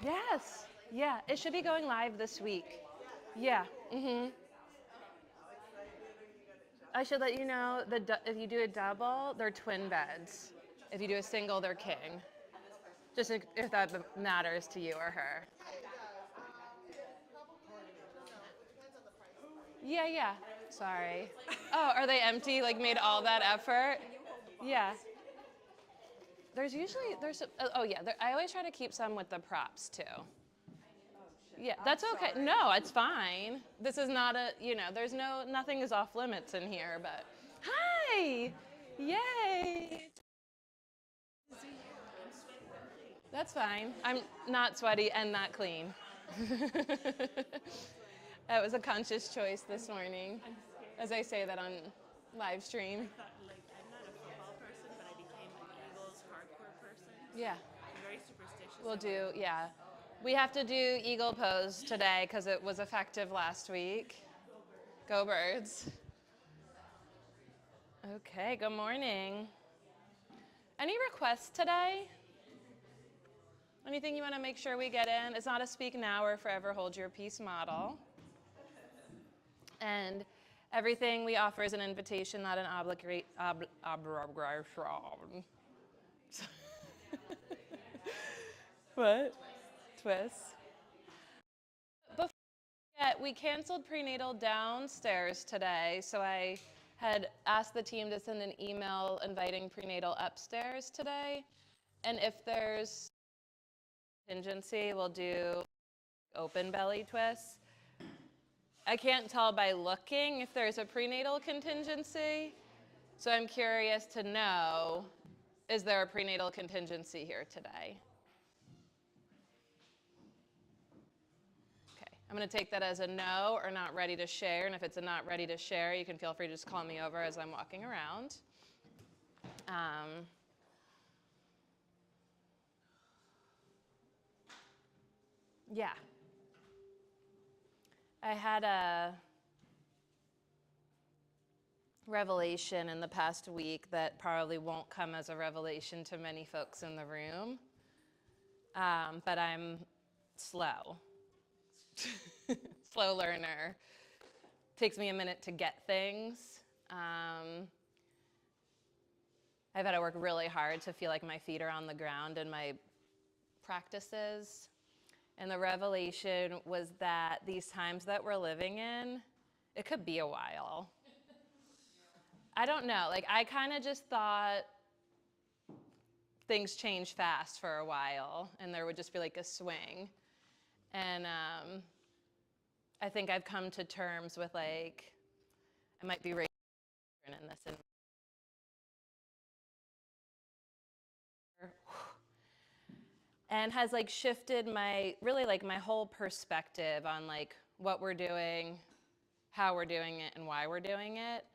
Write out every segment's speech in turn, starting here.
Yes. Yeah, it should be going live this week. Yeah. I should let you know that if you do a double, they're twin beds. If you do a single, they're king. Just if that matters to you or her. Yeah, yeah. Sorry. Oh, are they empty? Like made all that effort? Yeah. Oh yeah, I always try to keep some with the props too. Yeah, that's okay. No, it's fine. This is not there's nothing is off limits in here, but hi! Yay! That's fine. I'm not sweaty and not clean. That was a conscious choice this morning, as I say that on live stream. Thought, like, I'm not a football person, but I became an Eagles hardcore person. Yeah, I'm very superstitious. yeah. We have to do eagle pose today because it was effective last week. Go birds. Okay, good morning. Any requests today? Anything you want to make sure we get in? It's not a speak now or forever hold your peace model. And everything we offer is an invitation, not an obligation. What? Twist. Before we canceled prenatal downstairs today, so I had asked the team to send an email inviting prenatal upstairs today. And if there's contingency, we'll do open belly twists. I can't tell by looking if there's a prenatal contingency, so I'm curious to know, is there a prenatal contingency here today? Okay, I'm going to take that as a no or not ready to share, and if it's a not ready to share, you can feel free to just call me over as I'm walking around. Yeah. I had a revelation in the past week that probably won't come as a revelation to many folks in the room, but I'm slow. Slow learner. Takes me a minute to get things. I've had to work really hard to feel like my feet are on the ground in my practices. And the revelation was that these times that we're living in, it could be a while. I don't know, like I kind of just thought things change fast for a while and there would just be like a swing. And I think I've come to terms with like, I might be raised in this. And has like shifted my whole perspective on like what we're doing, how we're doing it, and why we're doing it.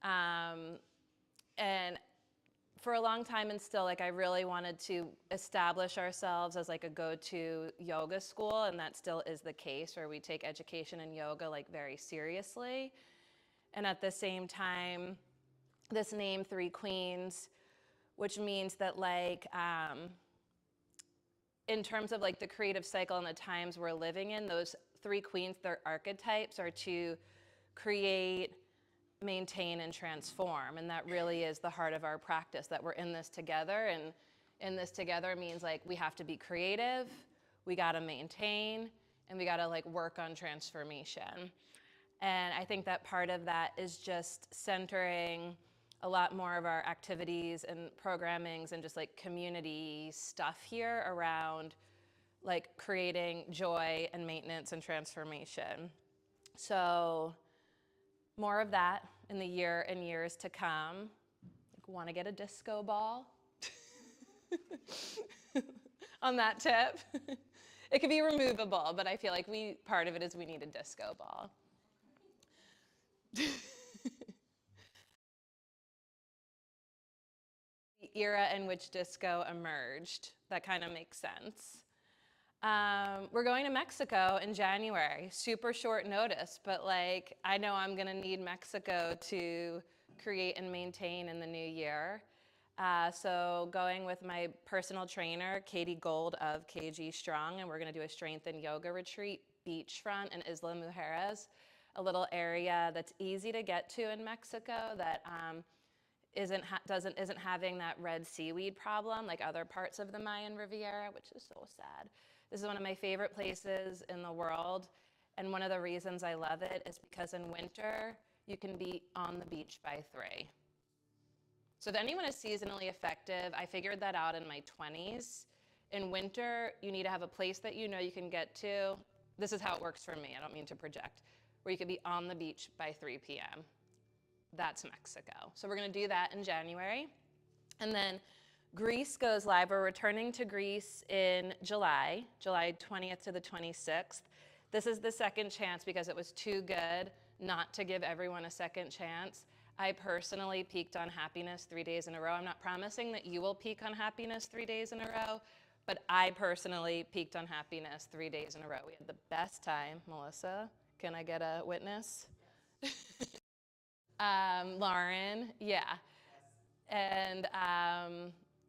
And for a long time and still, like I really wanted to establish ourselves as like a go-to yoga school, and that still is the case, where we take education in yoga like very seriously. And at the same time, this name Three Queens, which means that like, in terms of like the creative cycle and the times we're living in, those three queens, their archetypes are to create, maintain, and transform. And that really is the heart of our practice, that we're in this together. And in this together means like we have to be creative, we gotta maintain, and we gotta like work on transformation. And I think that part of that is just centering a lot more of our activities and programmings and just like community stuff here around like creating joy and maintenance and transformation. So more of that in the year and years to come. Like, want to get a disco ball? On that tip. It could be removable, but I feel like part of it is we need a disco ball. The era in which disco emerged, that kind of makes sense. We're going to Mexico in January, super short notice, but like I know I'm gonna need Mexico to create and maintain in the new year. So going with my personal trainer, Katie Gold of KG Strong, and we're gonna do a strength and yoga retreat, beachfront in Isla Mujeres, a little area that's easy to get to in Mexico that isn't having that red seaweed problem like other parts of the Mayan Riviera, which is so sad. This is one of my favorite places in the world, and one of the reasons I love it is because in winter, you can be on the beach by 3. So if anyone is seasonally affective, I figured that out in my 20s. In winter, you need to have a place that you know you can get to. This is how it works for me, I don't mean to project, where you could be on the beach by 3 p.m. That's Mexico. So we're gonna do that in January. And then Greece goes live. We're returning to Greece in July 20th to the 26th. This is the second chance because it was too good not to give everyone a second chance. I personally peaked on happiness 3 days in a row. I'm not promising that you will peak on happiness 3 days in a row, but I personally peaked on happiness 3 days in a row. We had the best time. Melissa, can I get a witness? Lauren, yeah. And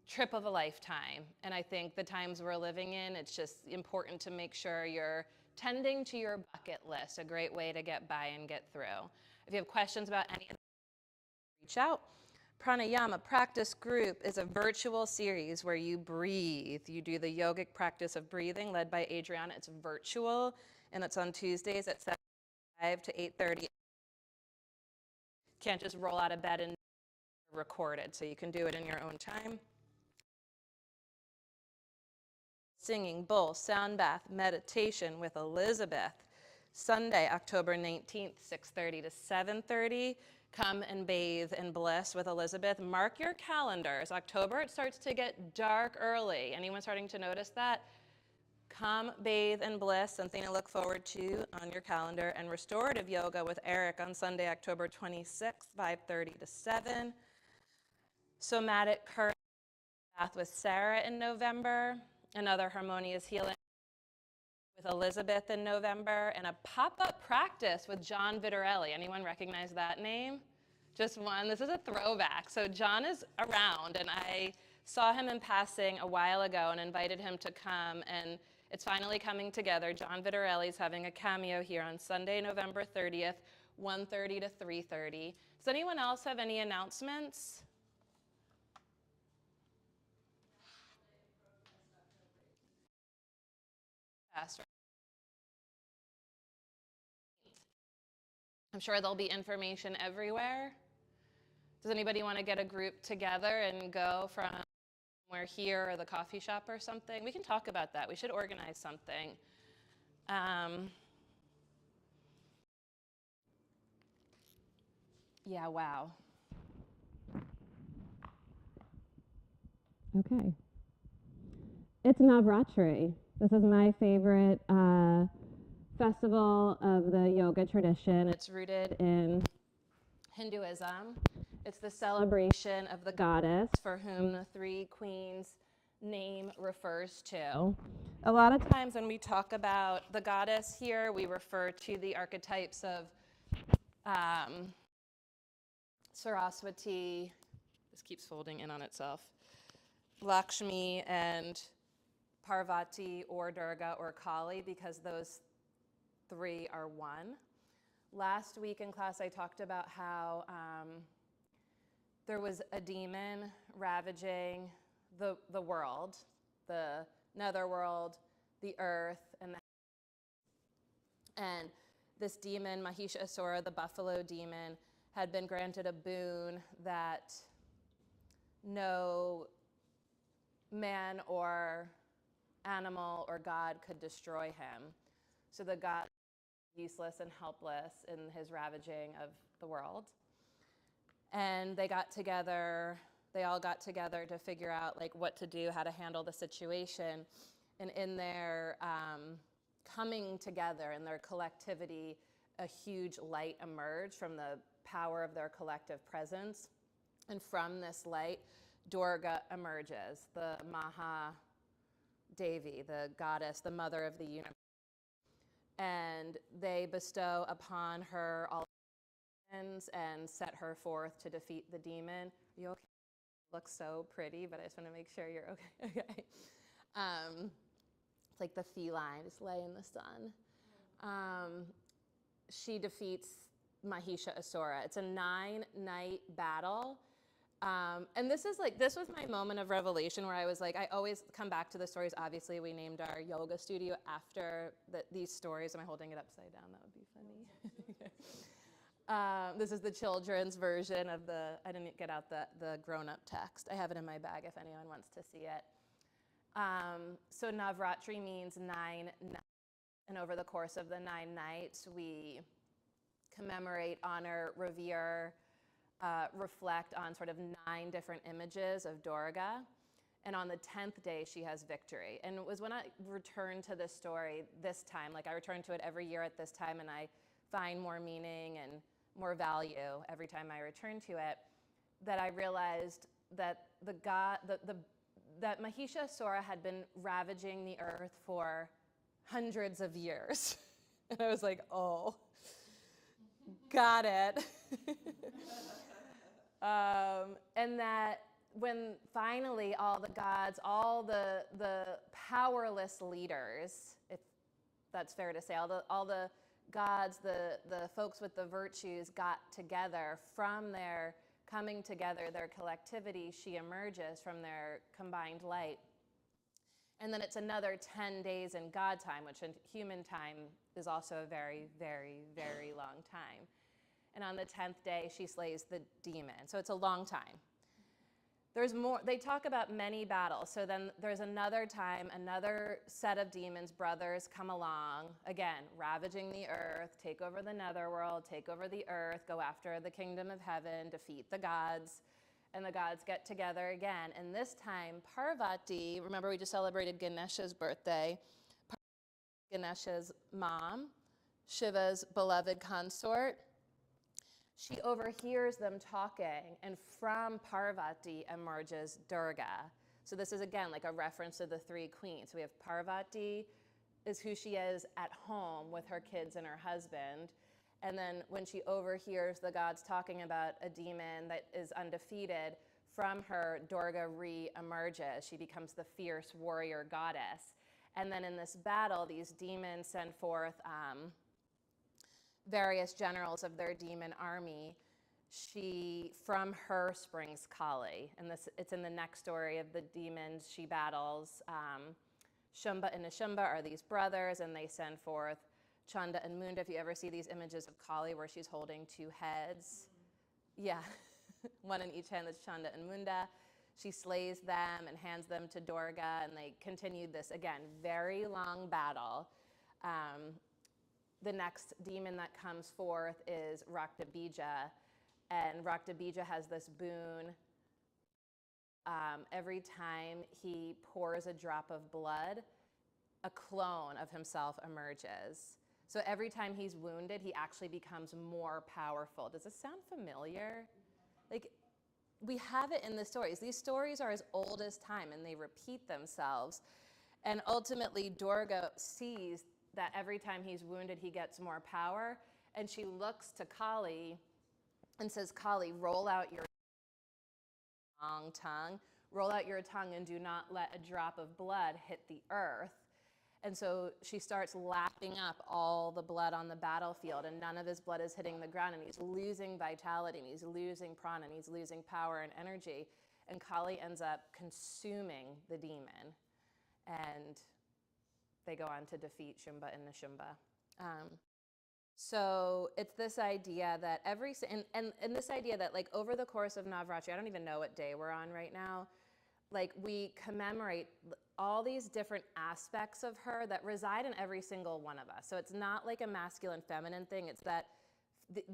trip of a lifetime. And I think the times we're living in, it's just important to make sure you're tending to your bucket list, a great way to get by and get through. If you have questions about any of that, reach out. Pranayama Practice Group is a virtual series where you breathe. You do the yogic practice of breathing led by Adriana. It's virtual, and it's on Tuesdays at 7:05 to 8:30. Can't just roll out of bed and record it, so you can do it in your own time. Singing bowl, sound bath, meditation with Elizabeth. Sunday, October 19th, 6:30 to 7:30. Come and bathe in bliss with Elizabeth. Mark your calendars. October, it starts to get dark early. Anyone starting to notice that? Come bathe in bliss, something to look forward to on your calendar. And restorative yoga with Eric on Sunday, October 26th, 5:30 to 7. Somatic current bath with Sarah in November. Another harmonious healing with Elizabeth in November. And a pop-up practice with John Vitarelli. Anyone recognize that name? Just one. This is a throwback. So John is around, and I saw him in passing a while ago and invited him to come, and it's finally coming together. John Vitarelli is having a cameo here on Sunday, November 30th, 1:30 to 3:30. Does anyone else have any announcements? I'm sure there'll be information everywhere. Does anybody want to get a group together and go from where here or the coffee shop or something? We can talk about that. We should organize something. Yeah, wow. Okay. It's Navratri. This is my favorite festival of the yoga tradition. It's rooted in Hinduism. It's the celebration of the goddess for whom the 3 queens name refers to. A lot of times when we talk about the goddess here, we refer to the archetypes of Saraswati, this keeps folding in on itself, Lakshmi and Parvati or Durga or Kali, because those 3 are one. Last week in class I talked about how there was a demon ravaging the world, the netherworld, the earth, and this demon, Mahishasura, the buffalo demon, had been granted a boon that no man or animal or God could destroy him. So the God was useless and helpless in his ravaging of the world. And they all got together to figure out like what to do, how to handle the situation. And in their coming together, in their collectivity, a huge light emerged from the power of their collective presence. And from this light, Durga emerges, the Maha Devi, the goddess, the mother of the universe. And they bestow upon her all and set her forth to defeat the demon. Are you okay? looks so pretty, but I just want to make sure you're okay. Okay. It's like the feline, just lay in the sun. She defeats Mahishasura. It's a 9-night battle. And this was my moment of revelation where I was like, I always come back to the stories. Obviously, we named our yoga studio after these stories. Am I holding it upside down? That would be funny. This is the children's version of I didn't get out the grown-up text. I have it in my bag if anyone wants to see it. So Navratri means 9 nights. And over the course of the 9 nights, we commemorate, honor, revere, reflect on sort of 9 different images of Durga. And on the 10th day, she has victory. And it was when I returned to this story this time, like I return to it every year at this time, and I find more meaning and more value every time I return to it, that I realized that that Mahishasura had been ravaging the earth for hundreds of years. And I was like, oh, got it. And that when finally all the gods, all the powerless leaders, if that's fair to say, all the gods, the folks with the virtues got together from their coming together, their collectivity, she emerges from their combined light. And then it's another 10 days in God time, which in human time is also a very, very, very long time. And on the 10th day, she slays the demon. So it's a long time. There's more, they talk about many battles. So then there's another time, another set of demons, brothers, come along, again, ravaging the earth, take over the netherworld, take over the earth, go after the kingdom of heaven, defeat the gods. And the gods get together again. And this time, Parvati, remember we just celebrated Ganesha's birthday, Ganesha's mom, Shiva's beloved consort, she overhears them talking, and from Parvati emerges Durga. So this is, again, like a reference to the 3 queens. So we have Parvati is who she is at home with her kids and her husband. And then when she overhears the gods talking about a demon that is undefeated, from her, Durga re-emerges. She becomes the fierce warrior goddess. And then in this battle, these demons send forth various generals of their demon army. From her springs Kali. And it's in the next story of the demons she battles. Shumba and Nishumba are these brothers, and they send forth Chanda and Munda. If you ever see these images of Kali where she's holding 2 heads, yeah, one in each hand, that's Chanda and Munda. She slays them and hands them to Durga, and they continued this, again, very long battle. The next demon that comes forth is Raktabija, and Raktabija has this boon. Every time he pours a drop of blood, a clone of himself emerges. So every time he's wounded, he actually becomes more powerful. Does this sound familiar? Like, we have it in the stories. These stories are as old as time, and they repeat themselves. And ultimately, Durga sees that every time he's wounded, he gets more power. And she looks to Kali and says, Kali, roll out your long tongue. Roll out your tongue and do not let a drop of blood hit the earth. And so she starts lapping up all the blood on the battlefield, and none of his blood is hitting the ground, and he's losing vitality, and he's losing prana, and he's losing power and energy. And Kali ends up consuming the demon. And they go on to defeat Shumba and Nishumba. So it's this idea that and this idea that, like, over the course of Navratri, I don't even know what day we're on right now, like, we commemorate all these different aspects of her that reside in every single one of us. So it's not like a masculine feminine thing. It's that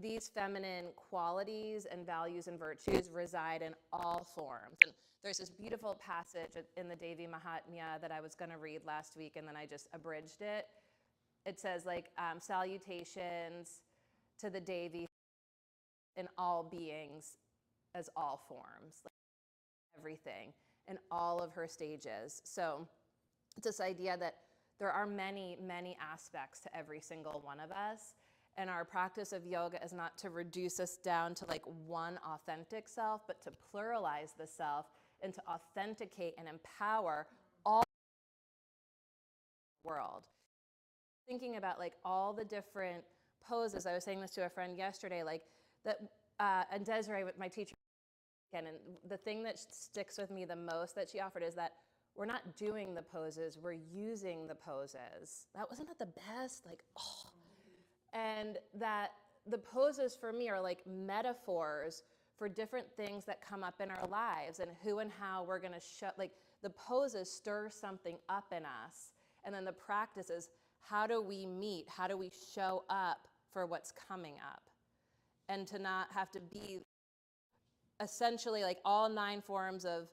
these feminine qualities and values and virtues reside in all forms. And there's this beautiful passage in the Devi Mahatmya that I was going to read last week, and then I just abridged it. It says, like, salutations to the Devi in all beings as all forms, like everything, in all of her stages. So it's this idea that there are many, many aspects to every single one of us, And our practice of yoga is not to reduce us down to like one authentic self, but to pluralize the self and to authenticate and empower all the world. Thinking about like all the different poses. I was saying this to a friend yesterday, like that, and Desiree, my teacher, and the thing that sticks with me the most that she offered is that we're not doing the poses, we're using the poses. Wasn't that the best? Like, oh. And that the poses for me are like metaphors for different things that come up in our lives and who and how we're gonna show, like the poses stir something up in us. And then the practice is, how do we meet? How do we show up for what's coming up? And to not have to be essentially like all 9 forms of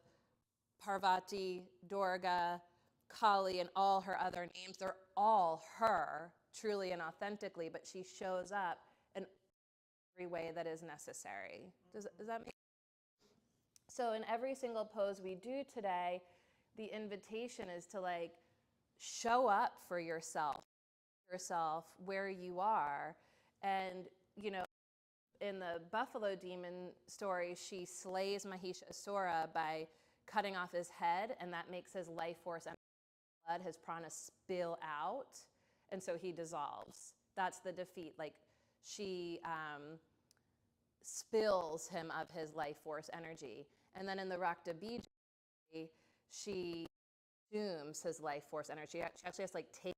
Parvati, Durga, Kali, and all her other names, they're all her, truly and authentically, but she shows up in every way that is necessary. Does that make sense? So in every single pose we do today, the invitation is to like show up for yourself where you are. And, you know, in the buffalo demon story, she slays Mahishasura by cutting off his head, and that makes his life force and blood, his prana, spill out, and so he dissolves. That's the defeat. Like, she spills him of his life force energy. And then in the Rakta Bija, she consumes his life force energy. She actually has to like take,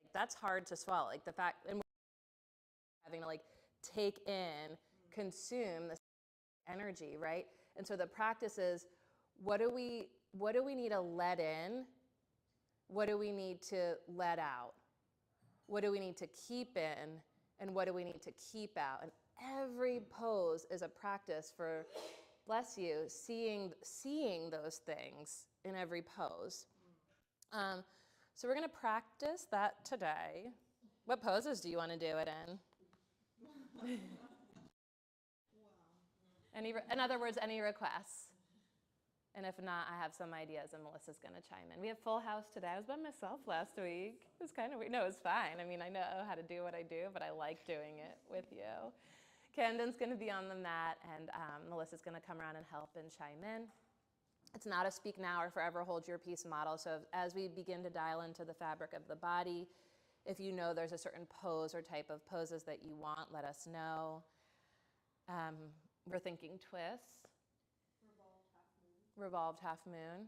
like, that's hard to swallow. Like the fact, and having to like take in, consume this energy, right? And so the practice is, what do we need to let in? What do we need to let out? What do we need to keep in? And what do we need to keep out? And every pose is a practice for, bless you, seeing those things in every pose. So we're going to practice that today. What poses do you want to do it in? In other words, any requests? And if not, I have some ideas and Melissa's going to chime in. We have full house today. I was by myself last week. It was kind of weird. No, it was fine. I mean, I know how to do what I do, but I like doing it with you. Camden's going to be on the mat, and Melissa's going to come around and help and chime in. It's not a speak now or forever hold your peace model. So as we begin to dial into the fabric of the body, if you know there's a certain pose or type of poses that you want, let us know. We're thinking twists. Revolved half moon.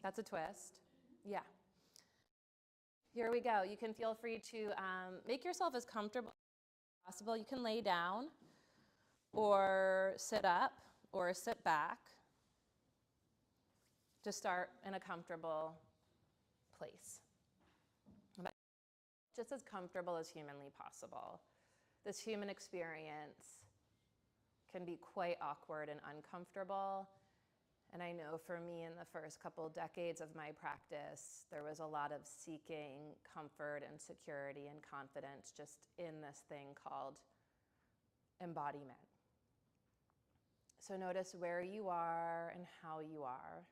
That's a twist. Yeah. Here we go. You can feel free to make yourself as comfortable as possible. You can lay down or sit up or sit back. Just start in a comfortable place. Just as comfortable as humanly possible. This human experience can be quite awkward and uncomfortable. And I know for me in the first couple decades of my practice, there was a lot of seeking comfort and security and confidence just in this thing called embodiment. So notice where you are and how you are.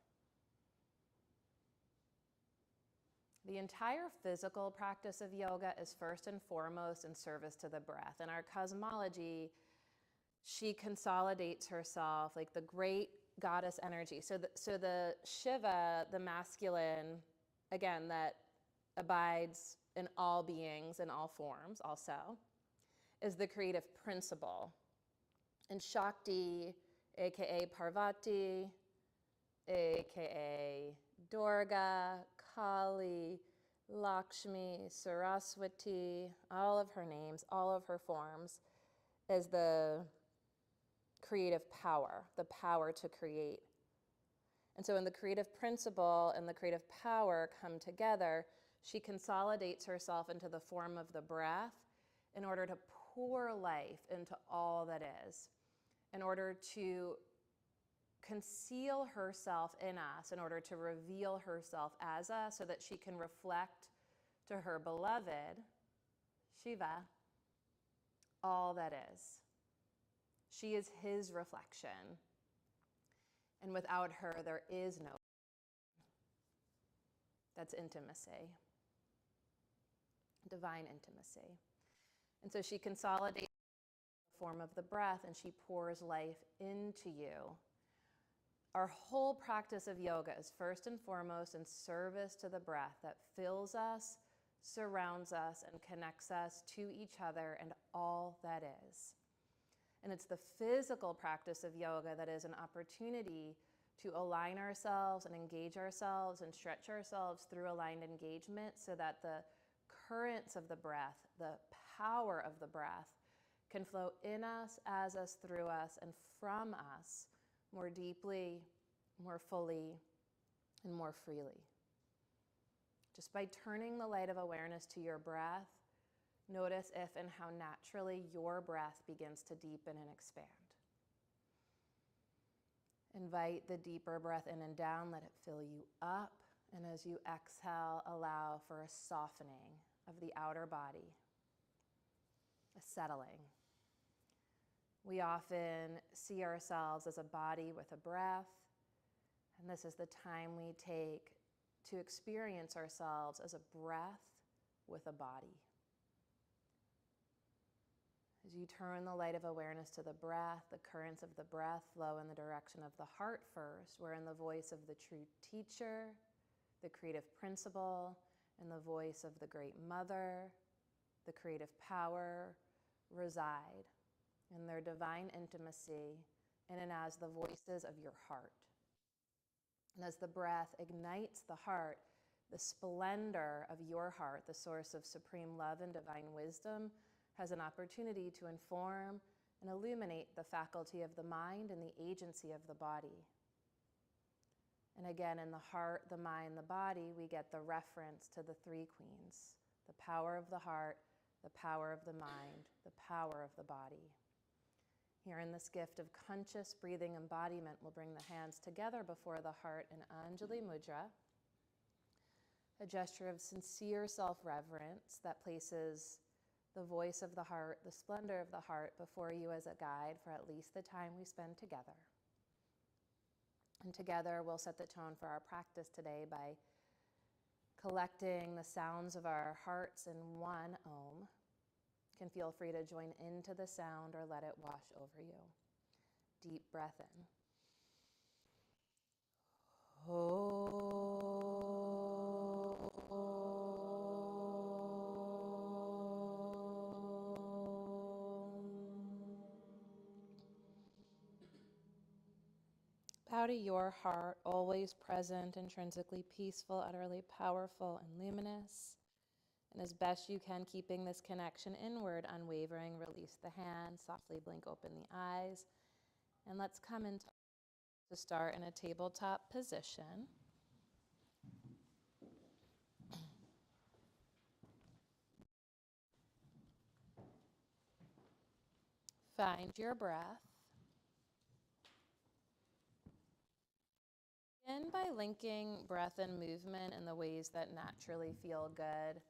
The entire physical practice of yoga is first and foremost in service to the breath. In our cosmology, she consolidates herself like the great goddess energy. So the Shiva, the masculine, again, that abides in all beings, in all forms also, is the creative principle. And Shakti, aka Parvati, aka Durga, Kali, Lakshmi, Saraswati, all of her names, all of her forms, is the creative power, the power to create. And so when the creative principle and the creative power come together, she consolidates herself into the form of the breath in order to pour life into all that is, in order to conceal herself in us, in order to reveal herself as us so that she can reflect to her beloved, Shiva, all that is. She is his reflection. And without her, there is no. That's intimacy. divine intimacy. And so she consolidates the form of the breath and she pours life into you. Our whole practice of yoga is first and foremost in service to the breath that fills us, surrounds us, and connects us to each other and all that is. And it's the physical practice of yoga that is an opportunity to align ourselves and engage ourselves and stretch ourselves through aligned engagement so that the currents of the breath, the power of the breath, can flow in us, as us, through us, and from us more deeply, more fully, and more freely. Just by turning the light of awareness to your breath, notice if and how naturally your breath begins to deepen and expand. Invite the deeper breath in and down, let it fill you up, and as you exhale, allow for a softening of the outer body, a settling. We often see ourselves as a body with a breath, and this is the time we take to experience ourselves as a breath with a body. As you turn the light of awareness to the breath, the currents of the breath flow in the direction of the heart first, wherein the voice of the true teacher, the creative principle, and the voice of the great mother, the creative power, reside in their divine intimacy in and as the voices of your heart. And as the breath ignites the heart, the splendor of your heart, the source of supreme love and divine wisdom, has an opportunity to inform and illuminate the faculty of the mind and the agency of the body. And again, in the heart, the mind, the body, we get the reference to the three queens: the power of the heart, the power of the mind, the power of the body. Here in this gift of conscious breathing embodiment, we'll bring the hands together before the heart in Anjali Mudra, a gesture of sincere self-reverence that places the voice of the heart, the splendor of the heart before you as a guide for at least the time we spend together. And together we'll set the tone for our practice today by collecting the sounds of our hearts in one Om. You can feel free to join into the sound or let it wash over you. Deep breath in. Bow to your heart, always present, intrinsically peaceful, utterly powerful and luminous. And as best you can, keeping this connection inward, unwavering, release the hands, softly blink open the eyes. And let's come into to start in a tabletop position. Find your breath. Begin by linking breath and movement in the ways that naturally feel good,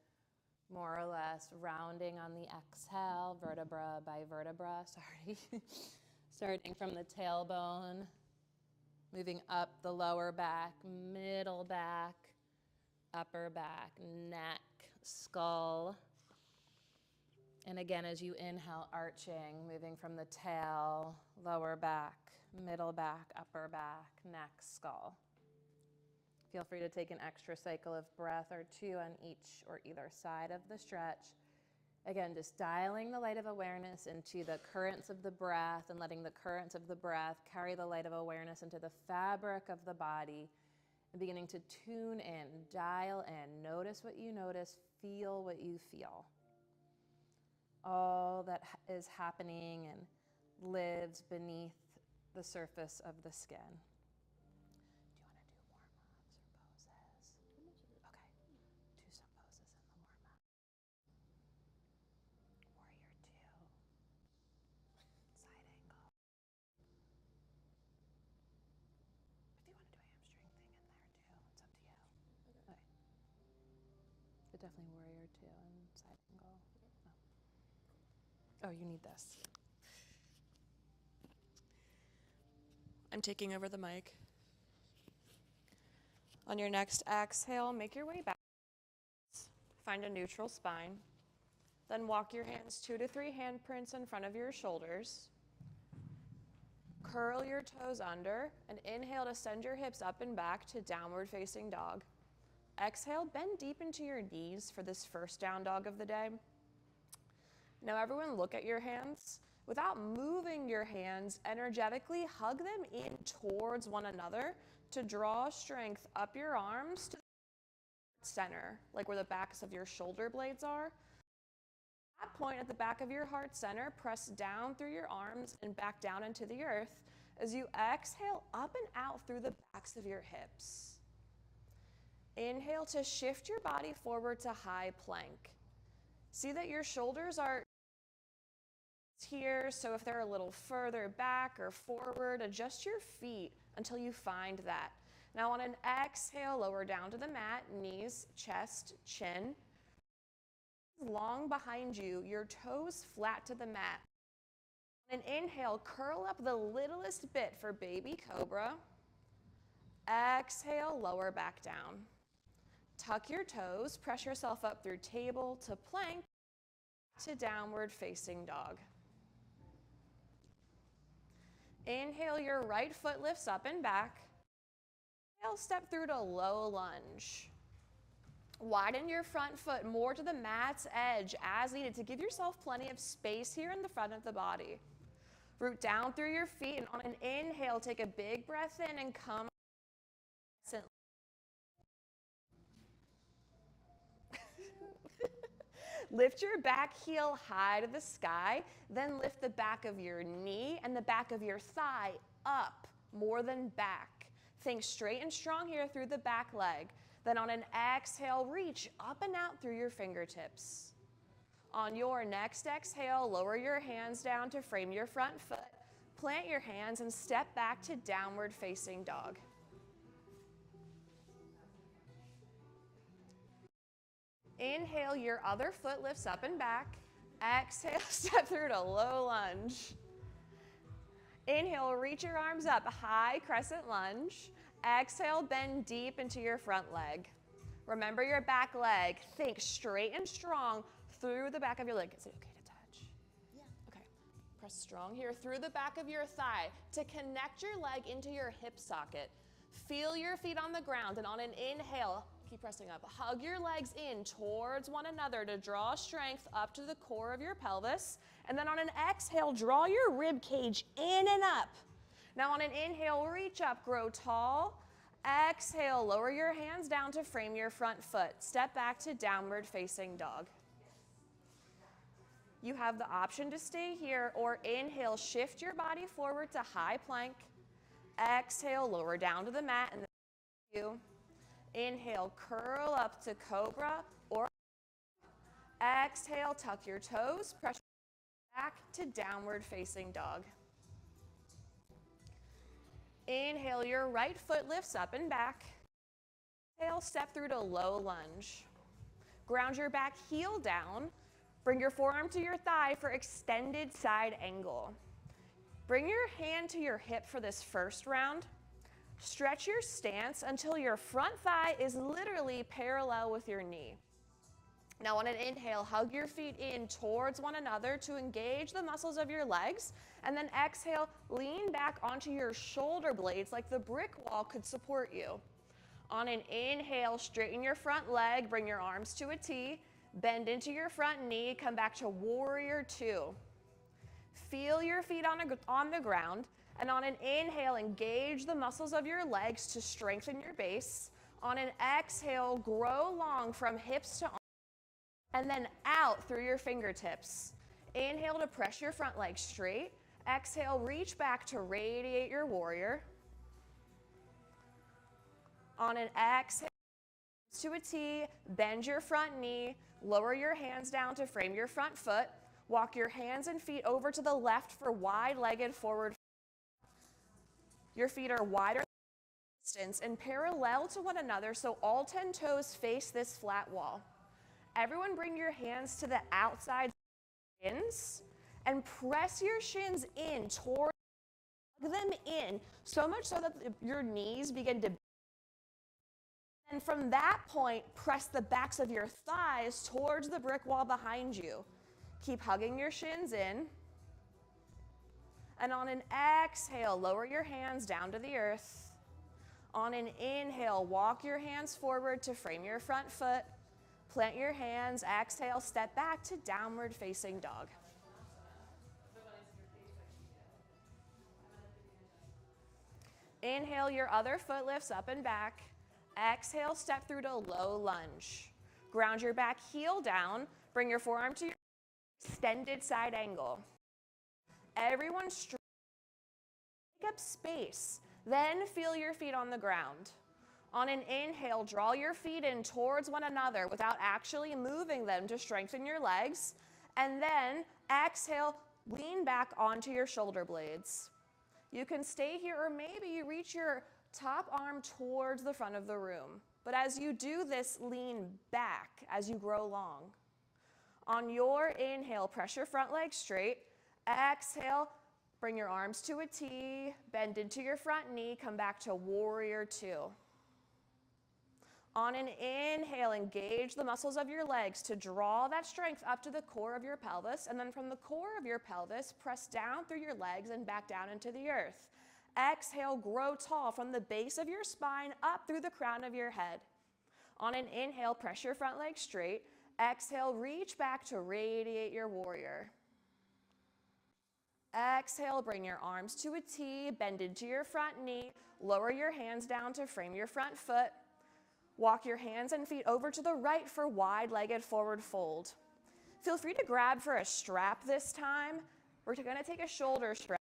more or less rounding on the exhale, vertebra by vertebra, starting from the tailbone, moving up the lower back, middle back, upper back, neck, skull. And again, as you inhale, arching, moving from the tail, lower back, middle back, upper back, neck, skull. Feel free to take an extra cycle of breath or two on each or either side of the stretch. Again, just dialing the light of awareness into the currents of the breath and letting the currents of the breath carry the light of awareness into the fabric of the body and beginning to tune in, dial in, notice what you notice, feel what you feel. All that is happening and lives beneath the surface of the skin. Do you want to do warm-ups or poses? Okay, do some poses in the warm-up. Warrior two, side angle. If you want to do a hamstring thing in there too, it's up to you. Okay. But definitely warrior two and side angle. Oh, you need this. I'm taking over the mic. On your next exhale, make your way back. Find a neutral spine. Then walk your hands 2 to 3 handprints in front of your shoulders. Curl your toes under and inhale to send your hips up and back to downward facing dog. Exhale, bend deep into your knees for this first down dog of the day. Now everyone look at your hands. Without moving your hands, energetically hug them in towards one another to draw strength up your arms to the center, like where the backs of your shoulder blades are. At that point at the back of your heart center, press down through your arms and back down into the earth as you exhale up and out through the backs of your hips. Inhale to shift your body forward to high plank. See that your shoulders are here, so if they're a little further back or forward, adjust your feet until you find that. Now on an exhale, lower down to the mat, knees, chest, chin. Long behind you, your toes flat to the mat. On an inhale, curl up the littlest bit for baby cobra. Exhale, lower back down. Tuck your toes, press yourself up through table to plank to downward facing dog. Inhale, your right foot lifts up and back. Inhale, step through to low lunge. Widen your front foot more to the mat's edge as needed to give yourself plenty of space here in the front of the body. Root down through your feet, and on an inhale, take a big breath in and come. Lift your back heel high to the sky, then lift the back of your knee and the back of your thigh up more than back. Think straight and strong here through the back leg. Then on an exhale, reach up and out through your fingertips. On your next exhale, lower your hands down to frame your front foot. Plant your hands and step back to downward facing dog. Inhale, your other foot lifts up and back. Exhale, step through to low lunge. Inhale, reach your arms up, high crescent lunge. Exhale, bend deep into your front leg. Remember your back leg. Think straight and strong through the back of your leg. Is it okay to touch? Yeah. Okay. Press strong here through the back of your thigh to connect your leg into your hip socket. Feel your feet on the ground, and on an inhale, keep pressing up. Hug your legs in towards one another to draw strength up to the core of your pelvis. And then on an exhale, draw your rib cage in and up. Now on an inhale, reach up, grow tall. Exhale, lower your hands down to frame your front foot. Step back to downward facing dog. You have the option to stay here, or inhale, shift your body forward to high plank. Exhale, lower down to the mat, and then you. Inhale, curl up to cobra, or exhale, tuck your toes, press back to downward facing dog. Inhale, your right foot lifts up and back. Exhale, step through to low lunge. Ground your back heel down. Bring your forearm to your thigh for extended side angle. Bring your hand to your hip for this first round. Stretch your stance until your front thigh is literally parallel with your knee. Now on an inhale, hug your feet in towards one another to engage the muscles of your legs. And then exhale, lean back onto your shoulder blades like the brick wall could support you. On an inhale, straighten your front leg, bring your arms to a T, bend into your front knee, come back to warrior two. Feel your feet on the ground, and on an inhale, engage the muscles of your legs to strengthen your base. On an exhale, grow long from hips to arms, and then out through your fingertips. Inhale to press your front leg straight. Exhale, reach back to radiate your warrior. On an exhale, to a T, bend your front knee, lower your hands down to frame your front foot. Walk your hands and feet over to the left for wide-legged forward. Your feet are wider distance and parallel to one another, so all 10 toes face this flat wall. Everyone bring your hands to the outside shins and press your shins in toward them in, so much so that your knees begin to. And from that point, press the backs of your thighs towards the brick wall behind you. Keep hugging your shins in. And on an exhale, lower your hands down to the earth. On an inhale, walk your hands forward to frame your front foot. Plant your hands, exhale, step back to downward facing dog. Inhale, your other foot lifts up and back. Exhale, step through to low lunge. Ground your back heel down. Bring your forearm to your extended side angle. Everyone take up space. Then feel your feet on the ground. On an inhale, draw your feet in towards one another without actually moving them to strengthen your legs. And then exhale, lean back onto your shoulder blades. You can stay here, or maybe you reach your top arm towards the front of the room. But as you do this, lean back as you grow long. On your inhale, press your front leg straight. Exhale, bring your arms to a T, bend into your front knee, come back to warrior two. On an inhale, engage the muscles of your legs to draw that strength up to the core of your pelvis, and then from the core of your pelvis, press down through your legs and back down into the earth. Exhale, grow tall from the base of your spine up through the crown of your head. On an inhale, press your front leg straight. Exhale, reach back to radiate your warrior. Exhale, bring your arms to a T, bend into your front knee, lower your hands down to frame your front foot. Walk your hands and feet over to the right for wide-legged forward fold. Feel free to grab for a strap this time. We're going to take a shoulder strap.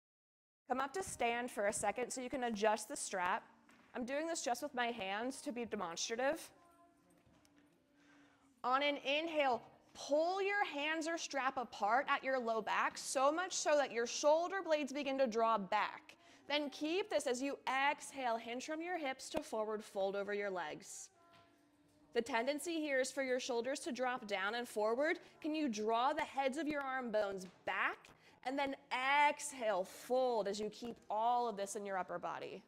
Come up to stand for a second so you can adjust the strap. I'm doing this just with my hands to be demonstrative. On an inhale, pull your hands or strap apart at your low back, so much so that your shoulder blades begin to draw back. Then keep this as you exhale, hinge from your hips to forward fold over your legs. The tendency here is for your shoulders to drop down and forward. Can you draw the heads of your arm bones back and then exhale, fold as you keep all of this in your upper body.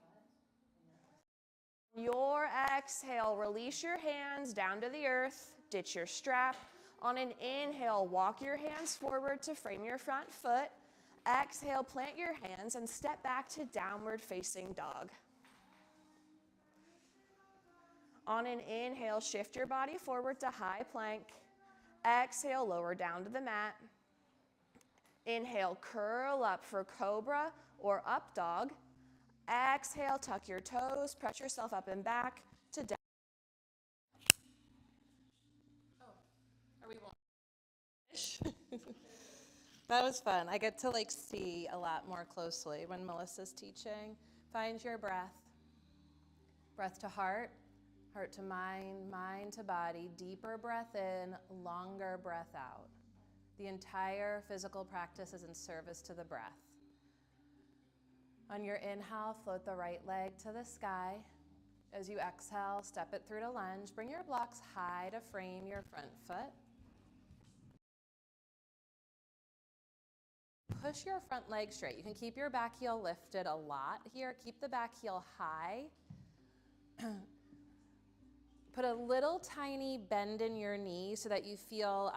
Your exhale, release your hands down to the earth, ditch your strap. On an inhale, walk your hands forward to frame your front foot. Exhale, plant your hands and step back to downward facing dog. On an inhale, shift your body forward to high plank. Exhale, lower down to the mat. Inhale, curl up for cobra or up dog. Exhale, tuck your toes, press yourself up and back to down. Are we That was fun. I get to see a lot more closely when Melissa's teaching. Find your breath. Breath to heart, heart to mind, mind to body. Deeper breath in, longer breath out. The entire physical practice is in service to the breath. On your inhale, float the right leg to the sky. As you exhale, step it through to lunge. Bring your blocks high to frame your front foot. Push your front leg straight. You can keep your back heel lifted a lot here. Keep the back heel high. Put a little tiny bend in your knee so that you feel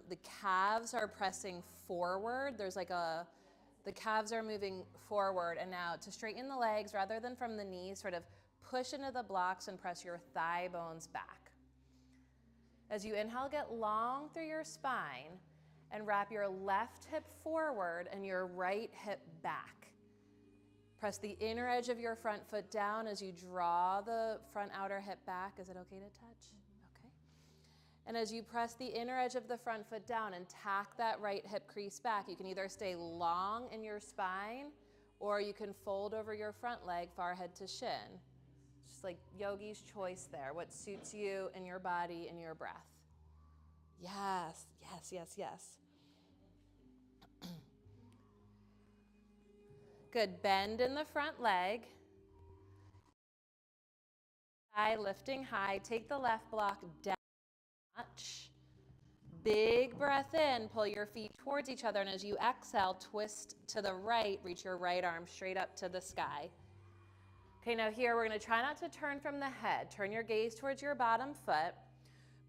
the calves are pressing forward. There's the calves are moving forward. And now to straighten the legs, rather than from the knees, sort of push into the blocks and press your thigh bones back. As you inhale, get long through your spine and wrap your left hip forward and your right hip back. Press the inner edge of your front foot down as you draw the front outer hip back. Is it okay to touch? Okay. And as you press the inner edge of the front foot down and tack that right hip crease back, you can either stay long in your spine or you can fold over your front leg, far head to shin. Just like yogi's choice there, what suits you and your body and your breath. Yes, yes, yes, yes. Good, bend in the front leg. Thigh lifting high, take the left block down much. Big breath in, pull your feet towards each other, and as you exhale, twist to the right, reach your right arm straight up to the sky. Okay, now here we're gonna try not to turn from the head. Turn your gaze towards your bottom foot.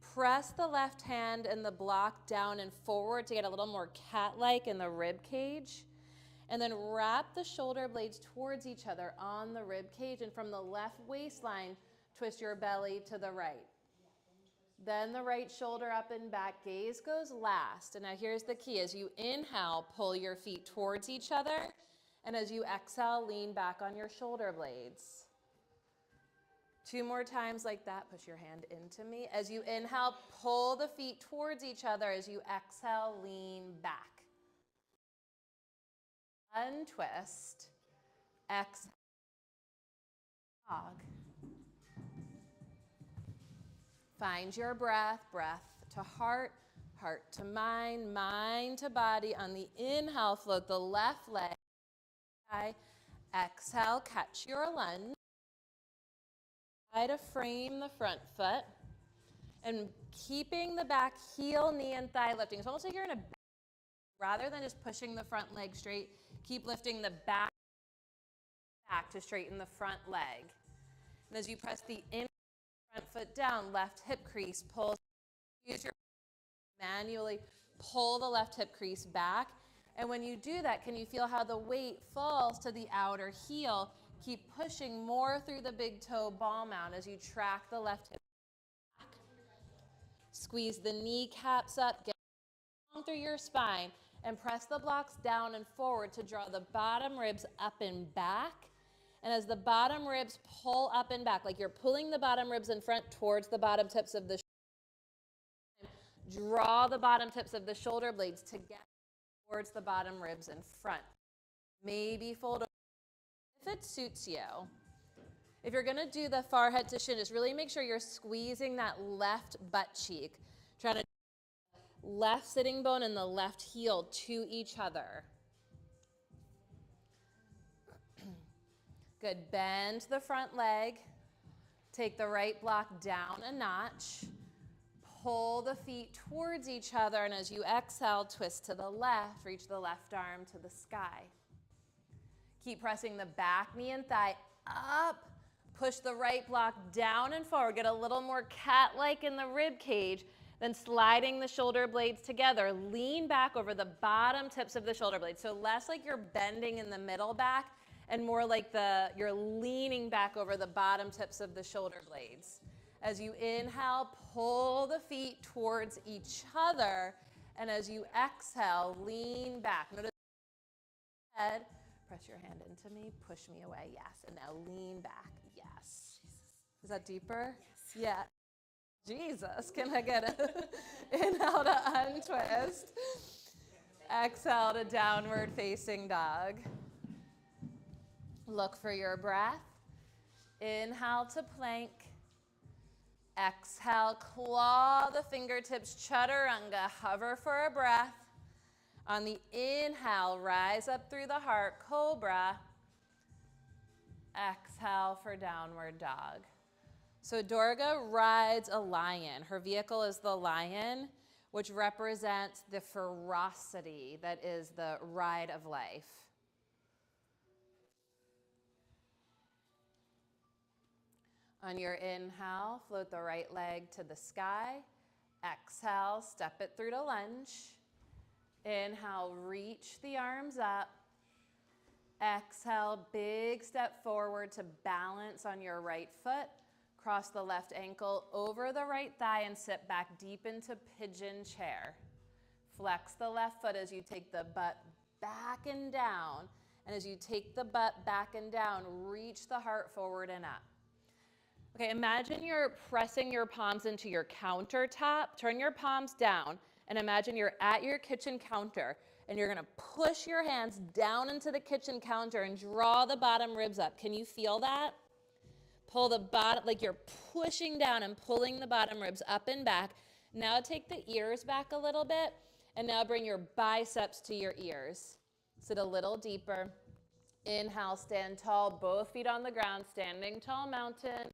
Press the left hand and the block down and forward to get a little more cat-like in the rib cage. And then wrap the shoulder blades towards each other on the rib cage, and from the left waistline, twist your belly to the right. Then the right shoulder up and back, gaze goes last. And now here's the key. As you inhale, pull your feet towards each other. And as you exhale, lean back on your shoulder blades. 2 more times like that. Push your hand into me. As you inhale, pull the feet towards each other. As you exhale, lean back. Untwist. Exhale. Dog. Find your breath. Breath to heart. Heart to mind. Mind to body. On the inhale, float the left leg. Exhale, catch your lunge. Try to frame the front foot. And keeping the back heel, knee, and thigh lifting. It's almost like you're in a back. Rather than just pushing the front leg straight, keep lifting the back to straighten the front leg. And as you press the in front foot down, left hip crease, pull. Use your manually pull the left hip crease back. And when you do that, can you feel how the weight falls to the outer heel? Keep pushing more through the big toe ball mount as you track the left hip back. Squeeze the kneecaps up, get long through your spine, and press the blocks down and forward to draw the bottom ribs up and back. And as the bottom ribs pull up and back, like you're pulling the bottom ribs in front towards the bottom tips of the shoulder, draw the bottom tips of the shoulder blades together towards the bottom ribs in front. Maybe fold over if it suits you. If you're gonna do the far head to shin, just really make sure you're squeezing that left butt cheek. Trying to left sitting bone and the left heel to each other. Good, bend the front leg. Take the right block down a notch. Pull the feet towards each other, and as you exhale, twist to the left, reach the left arm to the sky. Keep pressing the back knee and thigh up. Push the right block down and forward. Get a little more cat-like in the rib cage. Then sliding the shoulder blades together. Lean back over the bottom tips of the shoulder blades. So less like you're bending in the middle back and more like you're leaning back over the bottom tips of the shoulder blades. As you inhale, pull the feet towards each other. And as you exhale, lean back. Notice the head. Press your hand into me. Push me away. Yes. And now lean back. Yes. Is that deeper? Yes. Yeah. Jesus, can I get it? Inhale to untwist. Exhale to downward facing dog. Look for your breath. Inhale to plank. Exhale, claw the fingertips, chaturanga, hover for a breath. On the inhale, rise up through the heart, cobra. Exhale for downward dog. So Durga rides a lion. Her vehicle is the lion, which represents the ferocity that is the ride of life. On your inhale, float the right leg to the sky. Exhale, step it through to lunge. Inhale, reach the arms up. Exhale, big step forward to balance on your right foot. Cross the left ankle over the right thigh and sit back deep into pigeon chair. Flex the left foot as you take the butt back and down. And as you take the butt back and down, reach the heart forward and up. Okay, imagine you're pressing your palms into your countertop. Turn your palms down and imagine you're at your kitchen counter and you're gonna push your hands down into the kitchen counter and draw the bottom ribs up. Can you feel that? Pull the bottom, like you're pushing down and pulling the bottom ribs up and back. Now take the ears back a little bit and now bring your biceps to your ears. Sit a little deeper. Inhale, stand tall, both feet on the ground, standing tall mountain.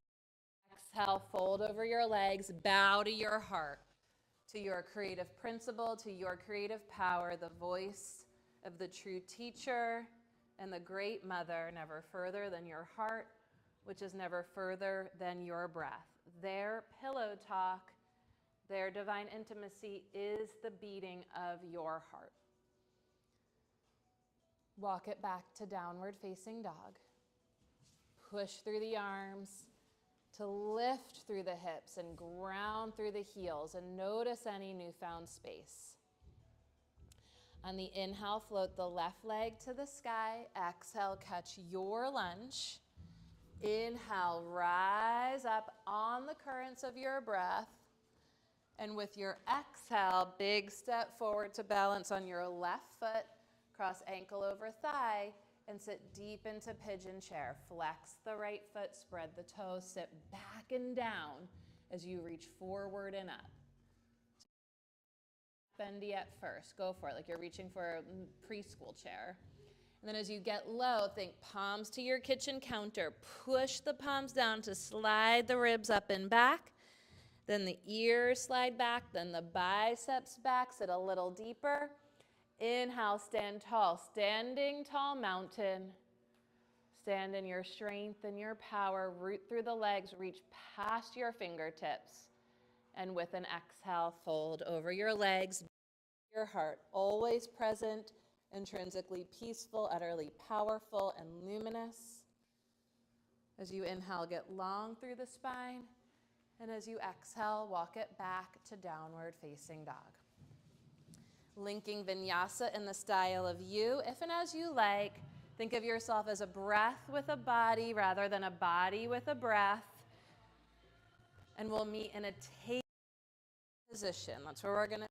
Exhale, fold over your legs, bow to your heart, to your creative principle, to your creative power, the voice of the true teacher and the great mother, never further than your heart, which is never further than your breath. Their pillow talk, Their divine intimacy is the beating of your heart. Walk it back to downward facing dog. Push through the arms to lift through the hips and ground through the heels, and notice any newfound space. On the inhale, float the left leg to the sky. Exhale, catch your lunge. Inhale, rise up on the currents of your breath. And with your exhale, big step forward to balance on your left foot, cross ankle over thigh, and sit deep into pigeon chair. Flex the right foot, spread the toes, sit back and down as you reach forward and up. Bendy at first, go for it, like you're reaching for a preschool chair. And then as you get low, think palms to your kitchen counter. Push the palms down to slide the ribs up and back. Then the ears slide back, then the biceps back, sit a little deeper. Inhale, stand tall. Standing tall mountain. Stand in your strength and your power. Root through the legs, reach past your fingertips. And with an exhale, fold over your legs. Your heart, always present, intrinsically peaceful, utterly powerful and luminous. As you inhale, get long through the spine. And as you exhale, walk it back to downward facing dog. Linking vinyasa in the style of you, if and as you like. Think of yourself as a breath with a body rather than a body with a breath. And we'll meet in a table position. That's where we're going to.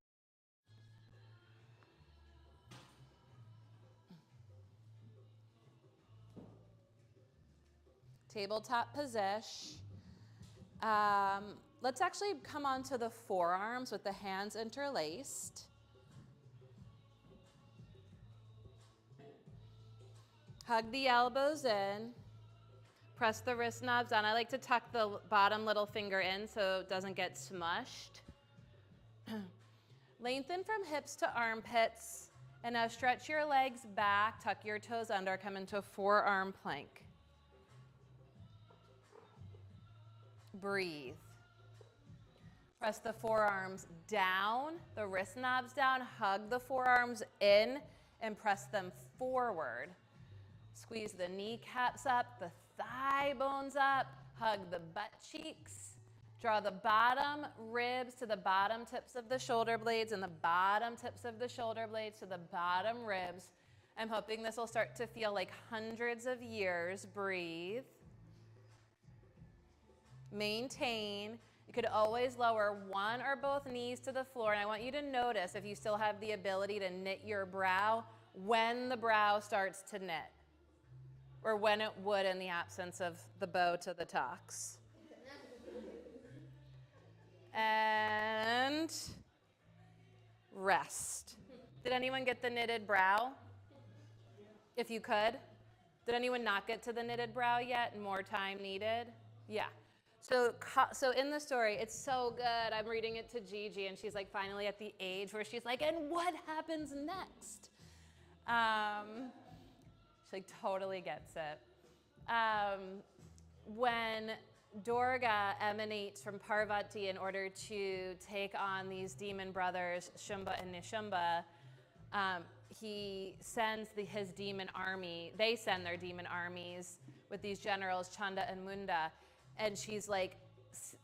Tabletop position. Let's actually come onto the forearms with the hands interlaced. Hug the elbows in. Press the wrist knobs down. I like to tuck the bottom little finger in so it doesn't get smushed. Lengthen from hips to armpits. And now stretch your legs back, tuck your toes under, come into forearm plank. Breathe. Press the forearms down, the wrist knobs down, hug the forearms in, and press them forward. Squeeze the kneecaps up, the thigh bones up, hug the butt cheeks. Draw the bottom ribs to the bottom tips of the shoulder blades and the bottom tips of the shoulder blades to the bottom ribs. I'm hoping this will start to feel like hundreds of years. Breathe. Maintain. You could always lower one or both knees to the floor, and I want you to notice if you still have the ability to knit your brow when the brow starts to knit, or when it would in the absence of the bow to the tocks. And rest. Did anyone get the knitted brow? If you could. Did anyone not get to the knitted brow yet and more time needed? Yeah. So in the story, it's so good. I'm reading it to Gigi, and she's like finally at the age where she's like, and what happens next? She like totally gets it. When Durga emanates from Parvati in order to take on these demon brothers, Shumba and Nishumba, he sends his demon army. They send their demon armies with these generals, Chanda and Munda. And she's like,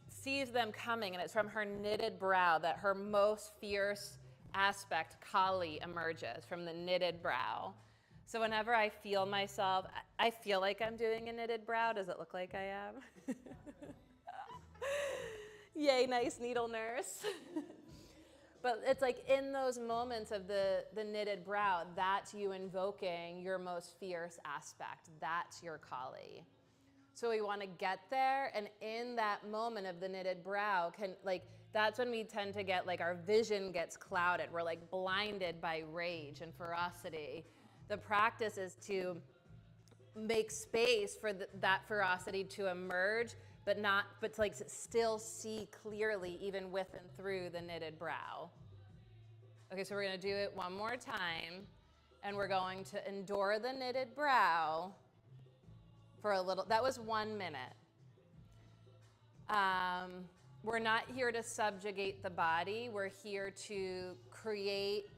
sees them coming, and it's from her knitted brow that her most fierce aspect, Kali, emerges from the knitted brow. So whenever I feel myself, I feel like I'm doing a knitted brow. Does it look like I am? Yay, nice needle nurse. But it's like in those moments of the knitted brow, that's you invoking your most fierce aspect. That's your Kali. So we want to get there, and in that moment of the knitted brow, that's when we tend to get, our vision gets clouded. We're, blinded by rage and ferocity. The practice is to make space for that ferocity to emerge, but still see clearly even with and through the knitted brow. Okay, so we're going to do it one more time, and we're going to endure the knitted brow for a little. That was 1 minute. we're not here to subjugate the body. We're here to create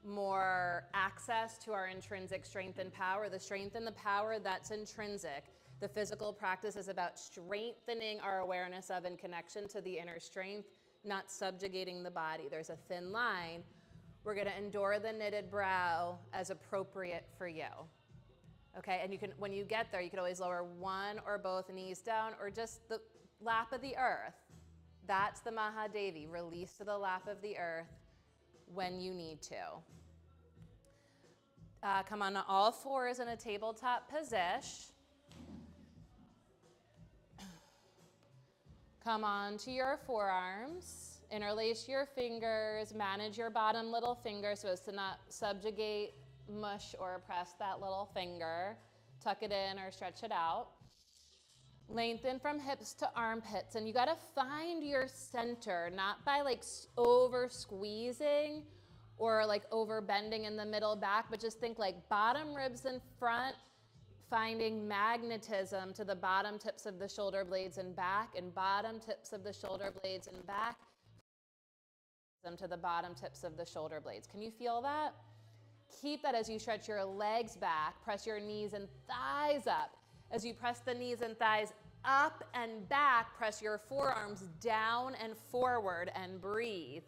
more access to our intrinsic strength and power. The strength and the power, that's intrinsic. The physical practice is about strengthening our awareness of and connection to the inner strength, not subjugating the body. There's a thin line. We're going to endure the knitted brow as appropriate for you. Okay, and you can, when you get there, you can always lower one or both knees down or just the lap of the earth. That's the Mahadevi, release to the lap of the earth when you need to. Come on all fours in a tabletop position. Come on to your forearms. Interlace your fingers. Manage your bottom little finger so as to not subjugate, mush, or oppress that little finger. Tuck it in or stretch it out. Lengthen from hips to armpits, and you got to find your center, not by like over squeezing or like over bending in the middle back, but just think like bottom ribs in front, finding magnetism to the bottom tips of the shoulder blades and back, and bottom tips of the shoulder blades and back, to the bottom tips of the shoulder blades. Can you feel that? Keep that as you stretch your legs back, press your knees and thighs up. As you press the knees and thighs up and back, press your forearms down and forward and breathe.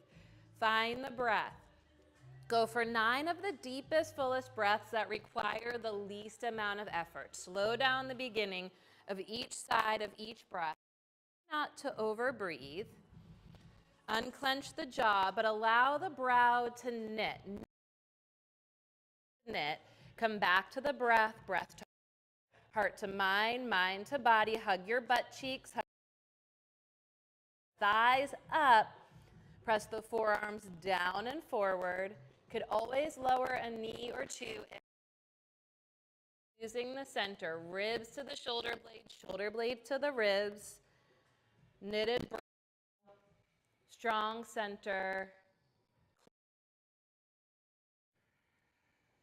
Find the breath. Go for 9 of the deepest, fullest breaths that require the least amount of effort. Slow down the beginning of each side of each breath. Not to overbreathe. Unclench the jaw, but allow the brow to knit. Knit. Come back to the breath, breath to heart to mind, mind to body. Hug your butt cheeks. Hug thighs up. Press the forearms down and forward. Could always lower a knee or two. Using the center. Ribs to the shoulder blade to the ribs. Knitted brow. Strong center.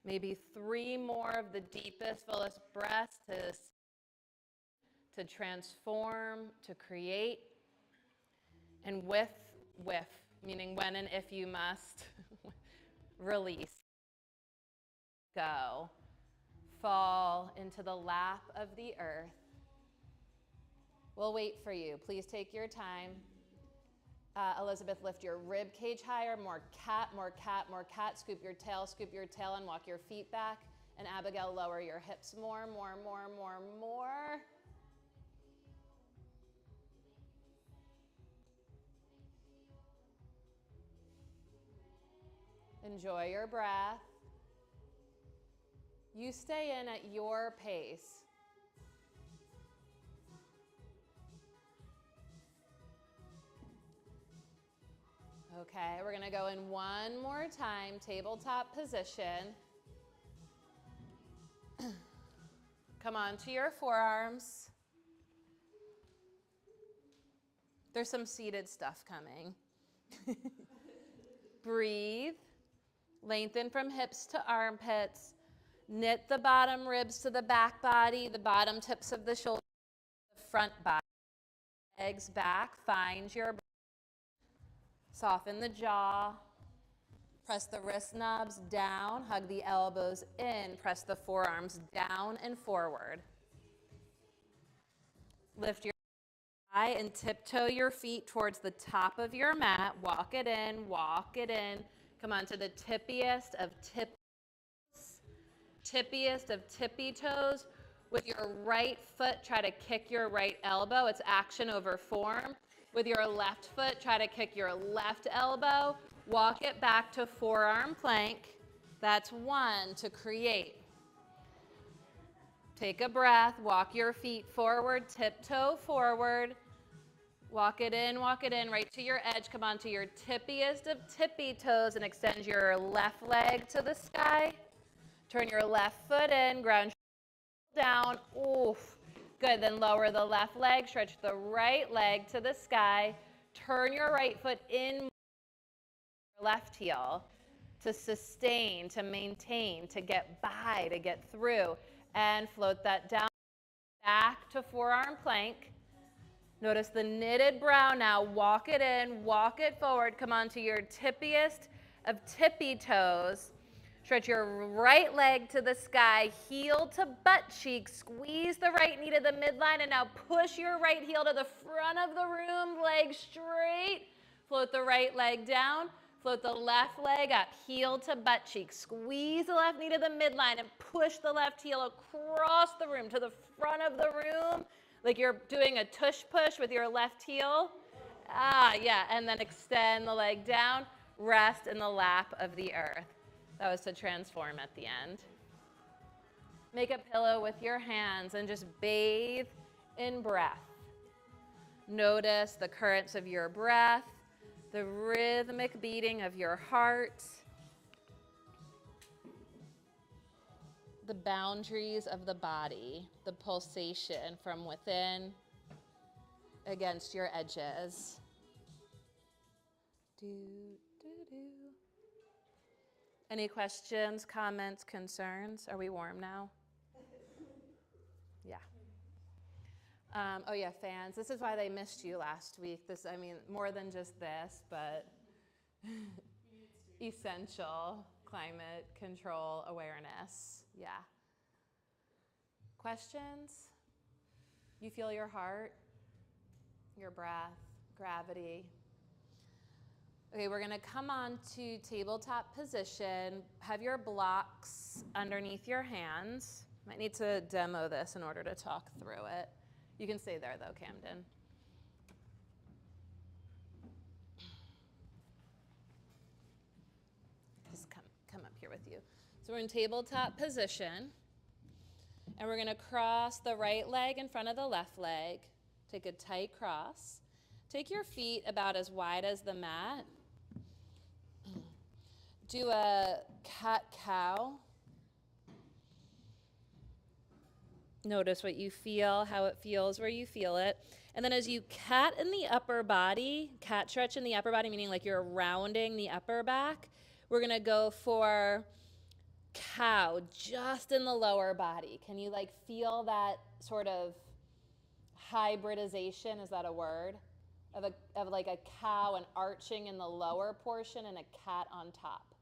Maybe 3 more of the deepest, fullest breaths to transform, to create. And with, meaning when and if you must, release. Go. Fall into the lap of the earth. We'll wait for you. Please take your time. Elizabeth, lift your rib cage higher. More cat, more cat, more cat. Scoop your tail, and walk your feet back. And Abigail, lower your hips more. Enjoy your breath. You stay in at your pace. Okay, we're going to go in one more time, tabletop position. Come on to your forearms. There's some seated stuff coming. Breathe. Lengthen from hips to armpits. Knit the bottom ribs to the back body, the bottom tips of the shoulders, the front body. Legs back, find your breath. Soften the jaw. Press the wrist knobs down, hug the elbows in, press the forearms down and forward. Lift your eye and tiptoe your feet towards the top of your mat. Walk it in, walk it in. Come on to the tippiest of tippy toes. With your right foot, try to kick your right elbow. It's action over form. With your left foot, try to kick your left elbow. Walk it back to forearm plank. That's 1 to create. Take a breath. Walk your feet forward. Tiptoe forward. Walk it in right to your edge. Come on to your tippiest of tippy toes and extend your left leg to the sky. Turn your left foot in. Ground down. Oof. Good, then lower the left leg, stretch the right leg to the sky, turn your right foot in, left heel to sustain, to maintain, to get by, to get through, and float that down, back to forearm plank. Notice the knitted brow now. Walk it in, walk it forward. Come onto your tippiest of tippy toes. Stretch your right leg to the sky, heel to butt cheek. Squeeze the right knee to the midline, and now push your right heel to the front of the room, leg straight. Float the right leg down. Float the left leg up, heel to butt cheek. Squeeze the left knee to the midline and push the left heel across the room to the front of the room, like you're doing a tush push with your left heel. Yeah, and then extend the leg down, rest in the lap of the earth. That was to transform at the end. Make a pillow with your hands and just bathe in breath. Notice the currents of your breath, the rhythmic beating of your heart, the boundaries of the body, the pulsation from within against your edges. Any questions, comments, concerns? Are we warm now? Yeah. Oh yeah, fans. This is why they missed you last week. I mean, more than just this, but essential climate control awareness. Yeah. Questions? You feel your heart, your breath, gravity. Okay, we're gonna come on to tabletop position. Have your blocks underneath your hands. Might need to demo this in order to talk through it. You can stay there though, Camden. Just come up here with you. So we're in tabletop position, and we're gonna cross the right leg in front of the left leg. Take a tight cross. Take your feet about as wide as the mat. Do a cat-cow. Notice what you feel, how it feels, where you feel it. And then as you cat in the upper body, cat stretch in the upper body, meaning like you're rounding the upper back, we're gonna go for cow just in the lower body. Can you like feel that sort of hybridization, is that a word? Of like a cow and arching in the lower portion and a cat on top,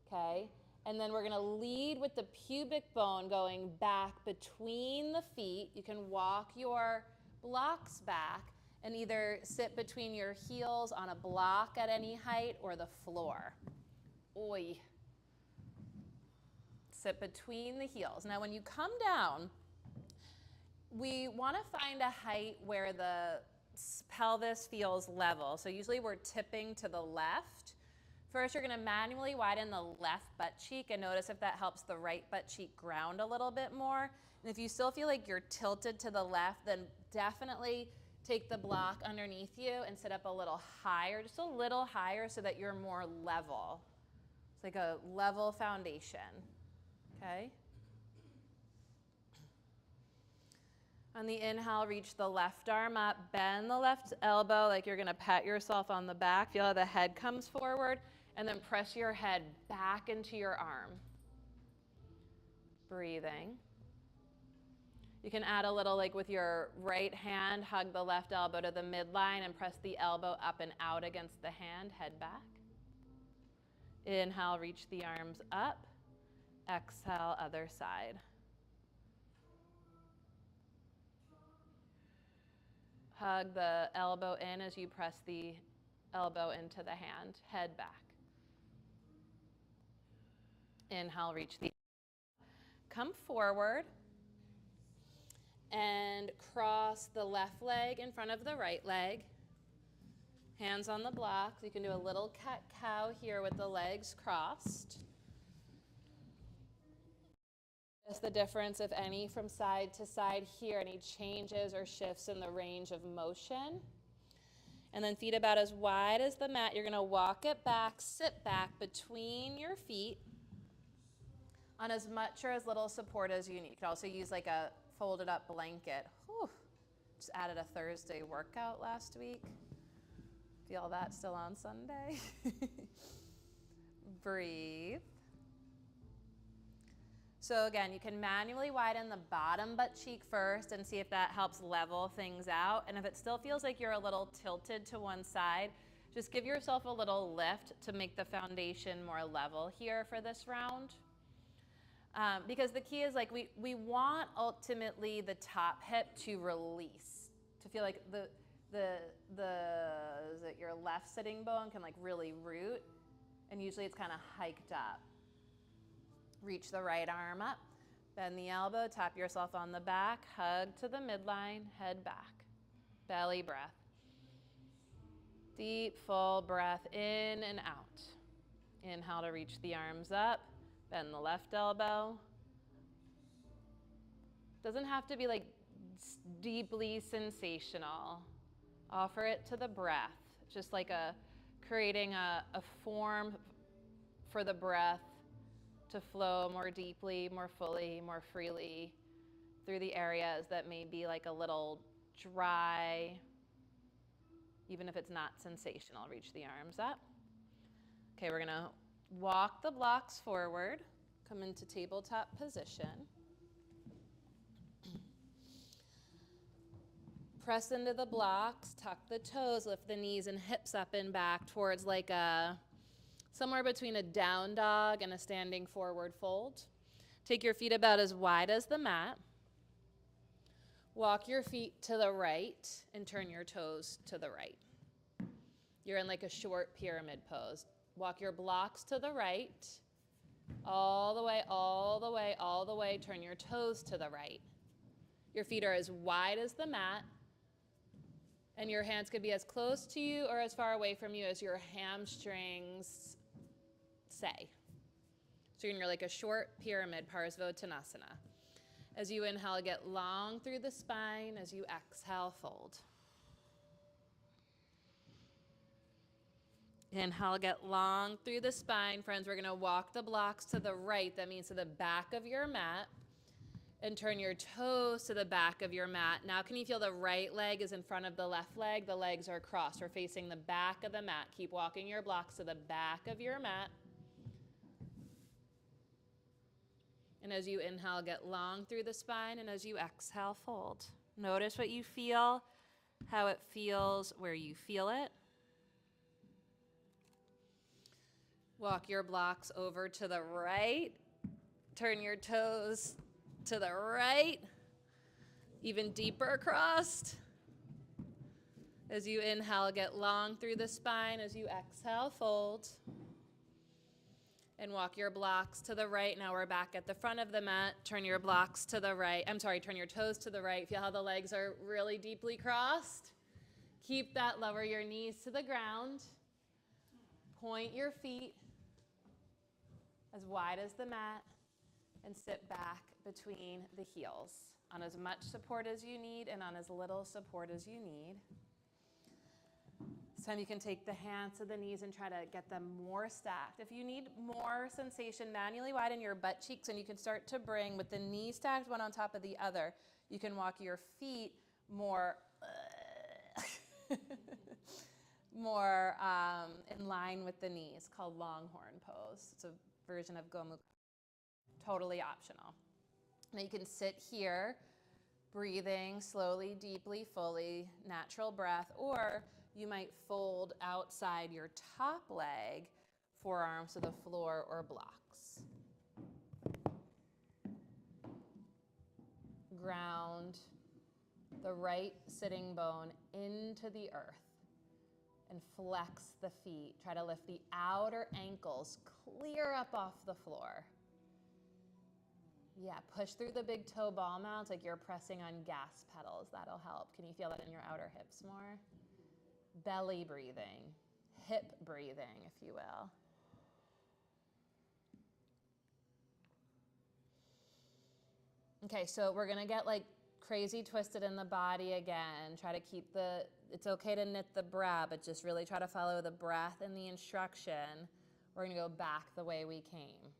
okay? And then we're gonna lead with the pubic bone going back between the feet. You can walk your blocks back and either sit between your heels on a block at any height or the floor. Oi. Sit between the heels. Now when you come down, we wanna find a height where the pelvis feels level. So usually we're tipping to the left. First, you're gonna manually widen the left butt cheek and notice if that helps the right butt cheek ground a little bit more. And if you still feel like you're tilted to the left, then definitely take the block underneath you and sit up a little higher, just a little higher so that you're more level. It's like a level foundation, okay? On the inhale, reach the left arm up, bend the left elbow like you're gonna pat yourself on the back. Feel how the head comes forward, and then press your head back into your arm. Breathing. You can add a little, like with your right hand, hug the left elbow to the midline and press the elbow up and out against the hand, head back. Inhale, reach the arms up. Exhale, other side. Hug the elbow in as you press the elbow into the hand, head back. Inhale, reach the, come forward and cross the left leg in front of the right leg. Hands on the blocks. You can do a little cat-cow here with the legs crossed. Notice the difference, if any, from side to side here, any changes or shifts in the range of motion. And then feet about as wide as the mat. You're gonna walk it back, sit back between your feet on as much or as little support as you need. You can also use like a folded up blanket. Whew. Just added a Thursday workout last week. Feel that still on Sunday? Breathe. So again, you can manually widen the bottom butt cheek first and see if that helps level things out. And if it still feels like you're a little tilted to one side, just give yourself a little lift to make the foundation more level here for this round. Because the key is like we want ultimately the top hip to release, to feel like your left sitting bone can like really root, and usually it's kind of hiked up. Reach the right arm up, bend the elbow, tap yourself on the back, hug to the midline, head back, belly breath. Deep, full breath in and out. Inhale to reach the arms up, bend the left elbow. Doesn't have to be like deeply sensational. Offer it to the breath, just like creating a form for the breath to flow more deeply, more fully, more freely through the areas that may be like a little dry, even if it's not sensational. Reach the arms up. Okay, we're gonna walk the blocks forward, come into tabletop position. Press into the blocks, tuck the toes, lift the knees and hips up and back towards like somewhere between a down dog and a standing forward fold. Take your feet about as wide as the mat. Walk your feet to the right and turn your toes to the right. You're in like a short pyramid pose. Walk your blocks to the right, all the way, all the way, all the way. Turn your toes to the right. Your feet are as wide as the mat, and your hands could be as close to you or as far away from you as your hamstrings say. So you're in like a short pyramid, Parsvottanasana. As you inhale, get long through the spine. As you exhale, fold. Inhale, get long through the spine. Friends, we're gonna walk the blocks to the right. That means to the back of your mat. And turn your toes to the back of your mat. Now can you feel the right leg is in front of the left leg? The legs are crossed. We're facing the back of the mat. Keep walking your blocks to the back of your mat. And as you inhale, get long through the spine. And as you exhale, fold. Notice what you feel, how it feels, where you feel it. Walk your blocks over to the right. Turn your toes to the right, even deeper across. As you inhale, get long through the spine. As you exhale, fold. And walk your blocks to the right. Now we're back at the front of the mat. Turn your blocks to the right. Turn your toes to the right. Feel how the legs are really deeply crossed. Keep that, lower your knees to the ground. Point your feet as wide as the mat and sit back between the heels on as much support as you need and on as little support as you need. This time you can take the hands to the knees and try to get them more stacked. If you need more sensation, manually widen your butt cheeks, and you can start to bring, with the knees stacked one on top of the other, you can walk your feet more more in line with the knees, called longhorn pose. It's a version of Gomukhana. Totally optional. Now you can sit here, breathing slowly, deeply, fully, natural breath, or you might fold outside your top leg, forearms to the floor or blocks. Ground the right sitting bone into the earth and flex the feet. Try to lift the outer ankles clear up off the floor. Yeah, push through the big toe ball mounds like you're pressing on gas pedals. That'll help. Can you feel that in your outer hips more? Belly breathing, hip breathing, if you will. Okay, so we're gonna get like crazy twisted in the body again. Try to keep it's okay to knit the brow, but just really try to follow the breath and the instruction. We're gonna go back the way we came.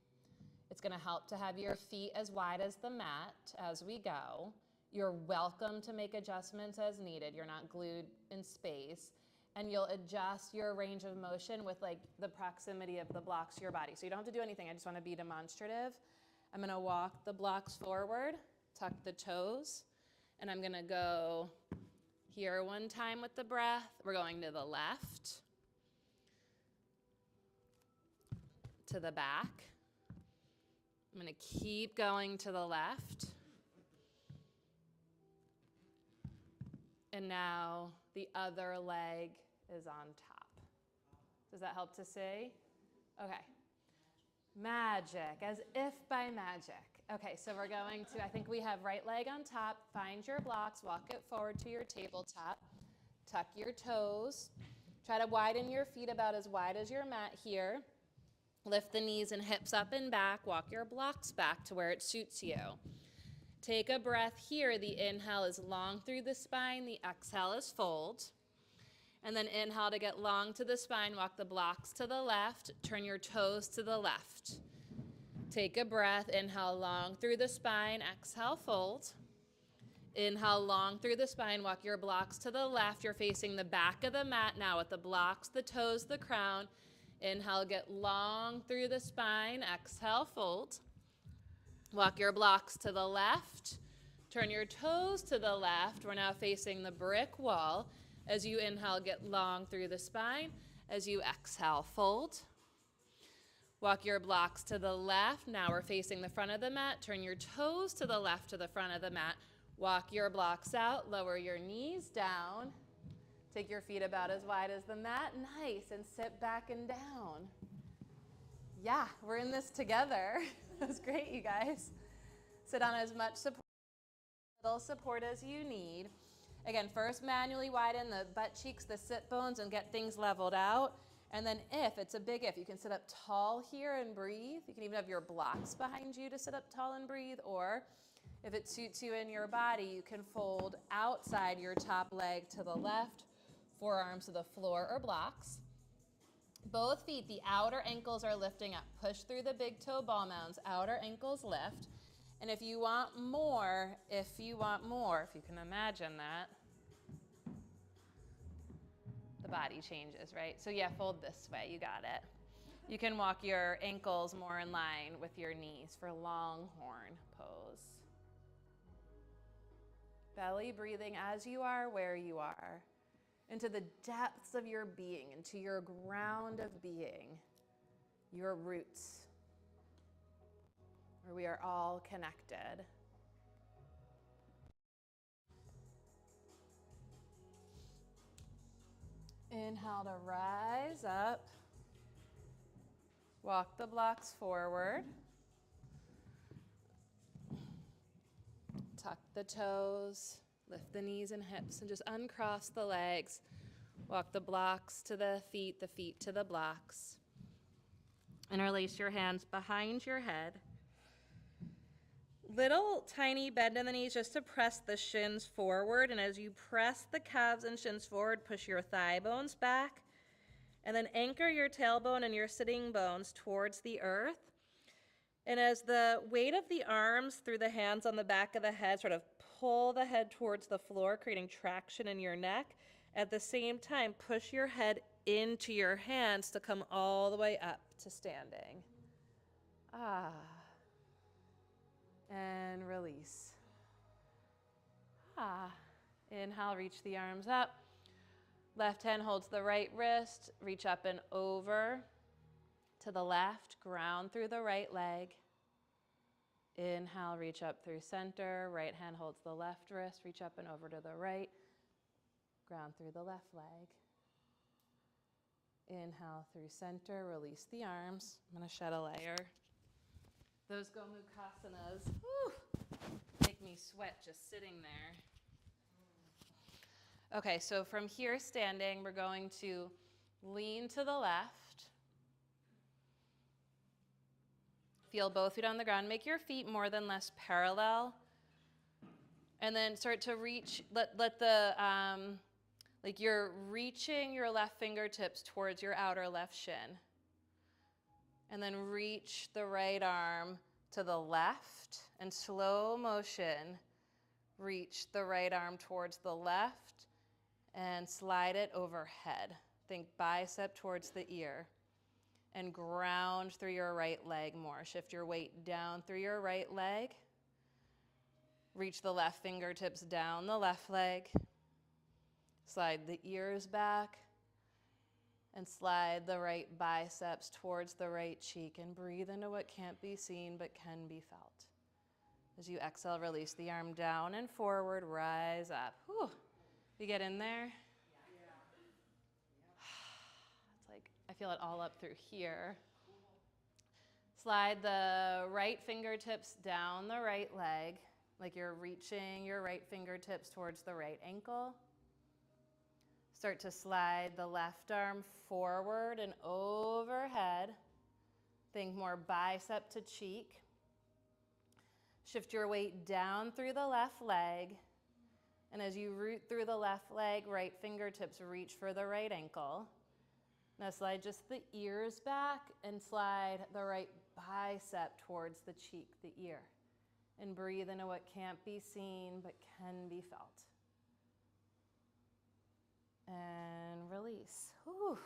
It's gonna help to have your feet as wide as the mat as we go. You're welcome to make adjustments as needed. You're not glued in space. And you'll adjust your range of motion with like the proximity of the blocks to your body. So you don't have to do anything. I just wanna be demonstrative. I'm gonna walk the blocks forward, tuck the toes, and I'm gonna go here one time with the breath. We're going to the left, to the back. I'm gonna keep going to the left. And now the other leg is on top. Does that help to see? Okay. Magic, as if by magic. Okay, so we're going to, I think we have right leg on top. Find your blocks, walk it forward to your tabletop. Tuck your toes. Try to widen your feet about as wide as your mat here. Lift the knees and hips up and back. Walk your blocks back to where it suits you. Take a breath here. The inhale is long through the spine. The exhale is fold. And then inhale to get long to the spine. Walk the blocks to the left. Turn your toes to the left. Take a breath. Inhale long through the spine. Exhale, fold. Inhale long through the spine. Walk your blocks to the left. You're facing the back of the mat now with the blocks, the toes, the crown. Inhale, get long through the spine. Exhale, fold. Walk your blocks to the left. Turn your toes to the left. We're now facing the brick wall. As you inhale, get long through the spine. As you exhale, fold. Walk your blocks to the left. Now we're facing the front of the mat. Turn your toes to the left to the front of the mat. Walk your blocks out. Lower your knees down. Take your feet about as wide as the mat. Nice. And sit back and down. Yeah, we're in this together. That was great, you guys. Sit on as much support, little support as you need. Again, first manually widen the butt cheeks, the sit bones, and get things leveled out. And then it's a big if, you can sit up tall here and breathe. You can even have your blocks behind you to sit up tall and breathe. Or if it suits you in your body, you can fold outside your top leg to the left, forearms to the floor or blocks. Both feet, the outer ankles are lifting up. Push through the big toe ball mounds. Outer ankles lift. And if you want more, if you can imagine that, the body changes, right? So yeah, fold this way, you got it. You can walk your ankles more in line with your knees for longhorn pose. Belly breathing as you are, where you are. Into the depths of your being, into your ground of being, your roots, where we are all connected. Inhale to rise up. Walk the blocks forward. Tuck the toes. Lift the knees and hips and just uncross the legs. Walk the blocks to the feet to the blocks. Interlace your hands behind your head. Little tiny bend in the knees just to press the shins forward. And as you press the calves and shins forward, push your thigh bones back. And then anchor your tailbone and your sitting bones towards the earth. And as the weight of the arms through the hands on the back of the head sort of pull the head towards the floor, creating traction in your neck. At the same time, push your head into your hands to come all the way up to standing. And release. Inhale, reach the arms up. Left hand holds the right wrist. Reach up and over to the left. Ground through the right leg. Inhale, reach up through center. Right hand holds the left wrist. Reach up and over to the right. Ground through the left leg. Inhale through center. Release the arms. I'm going to shed a layer. Those Gomukhasanas, make me sweat just sitting there. Okay, so from here standing, we're going to lean to the left. Feel both feet on the ground. Make your feet more than less parallel. And then start to reach, let the, like you're reaching your left fingertips towards your outer left shin. And then reach the right arm to the left. And slow motion, reach the right arm towards the left and slide it overhead. Think bicep towards the ear. and ground through your right leg more. Shift your weight down through your right leg. Reach the left fingertips down the left leg. Slide the ears back and slide the right biceps towards the right cheek and breathe into what can't be seen but can be felt. As you exhale, release the arm down and forward, rise up. Whew. You get in there? It's like I feel it all up through here. Slide the right fingertips down the right leg, like you're reaching your right fingertips towards the right ankle. Start to slide the left arm forward and overhead. Think more bicep to cheek. Shift your weight down through the left leg. And as you root through the left leg, right fingertips reach for the right ankle. Now slide just the ears back and slide the right bicep towards the cheek, the ear. And breathe into what can't be seen but can be felt. And release. Whew.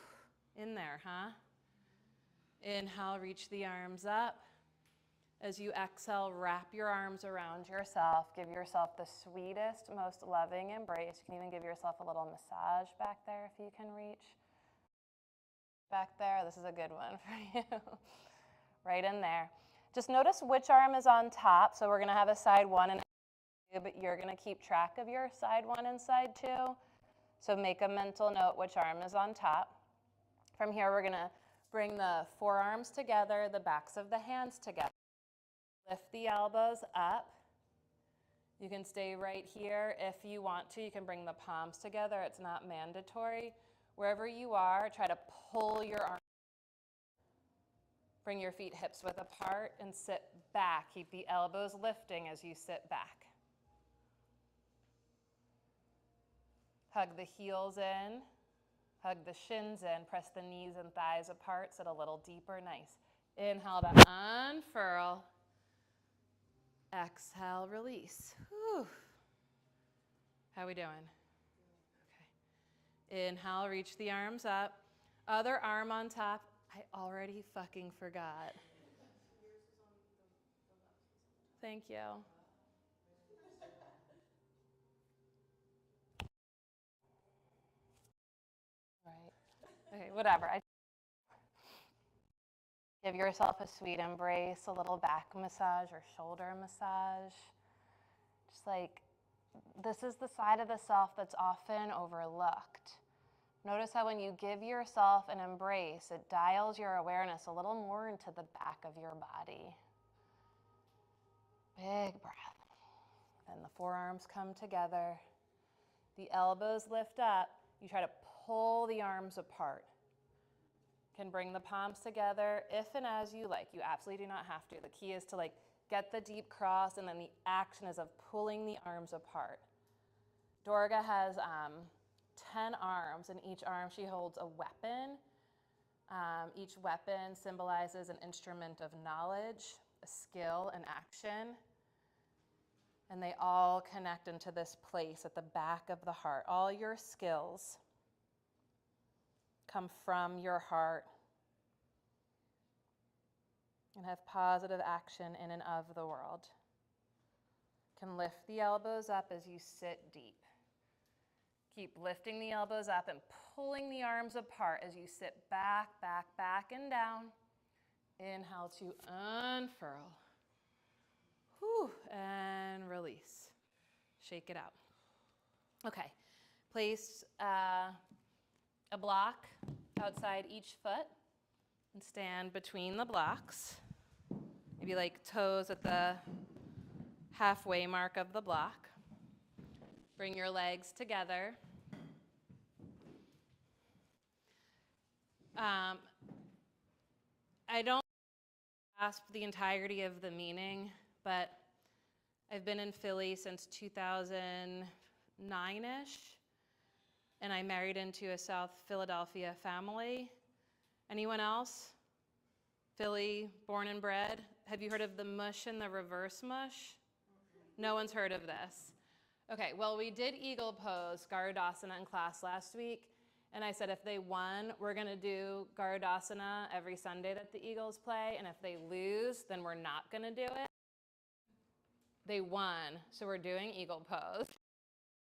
In there, huh? Inhale, reach the arms up. As you exhale, wrap your arms around yourself. Give yourself the sweetest, most loving embrace. You can even give yourself a little massage back there if you can reach. Back there, this is a good one for you. Right in there. Just notice which arm is on top. So we're gonna have a side one and two, but you're gonna keep track of your side one and side two. So make a mental note which arm is on top. From here, we're gonna bring the forearms together, the backs of the hands together. Lift the elbows up. You can stay right here if you want to. You can bring the palms together. It's not mandatory. Wherever you are, try to pull your arms. Bring your feet hips width apart and sit back. Keep the elbows lifting as you sit back. Hug the heels in. Hug the shins in. Press the knees and thighs apart. Sit a little deeper. Nice. Inhale to unfurl. Exhale, release. Whew. How we doing? Okay. Inhale, reach the arms up. Other arm on top. I already fucking forgot. Thank you. Right. Okay, whatever. Give yourself a sweet embrace, a little back massage or shoulder massage. Just like, this is the side of the self that's often overlooked. Notice how when you give yourself an embrace, it dials your awareness a little more into the back of your body. Big breath. Then the forearms come together. The elbows lift up. You try to pull the arms apart. Can bring the palms together if and as you like. You absolutely do not have to. The key is to get the deep cross, and then the action is of pulling the arms apart. Durga has 10 arms. In each arm she holds a weapon. Each weapon symbolizes an instrument of knowledge, a skill, an action. And they all connect into this place at the back of the heart. All your skills come from your heart and have positive action in and of the world. Can lift the elbows up as you sit deep. Keep lifting the elbows up and pulling the arms apart as you sit back, back, back, and down. Inhale to unfurl. Whew, and release. Shake it out. Okay, place a block outside each foot and stand between the blocks. Maybe toes at the halfway mark of the block. Bring your legs together. I don't grasp the entirety of the meaning, but I've been in Philly since 2009-ish, and I married into a South Philadelphia family. Anyone else? Philly, born and bred? Have you heard of the mush and the reverse mush? No one's heard of this. Okay, well, we did eagle pose, Garudasana in class last week, And I said if they won, we're going to do Garudasana every Sunday that the Eagles play. And if they lose, then we're not going to do it. They won, so we're doing Eagle pose.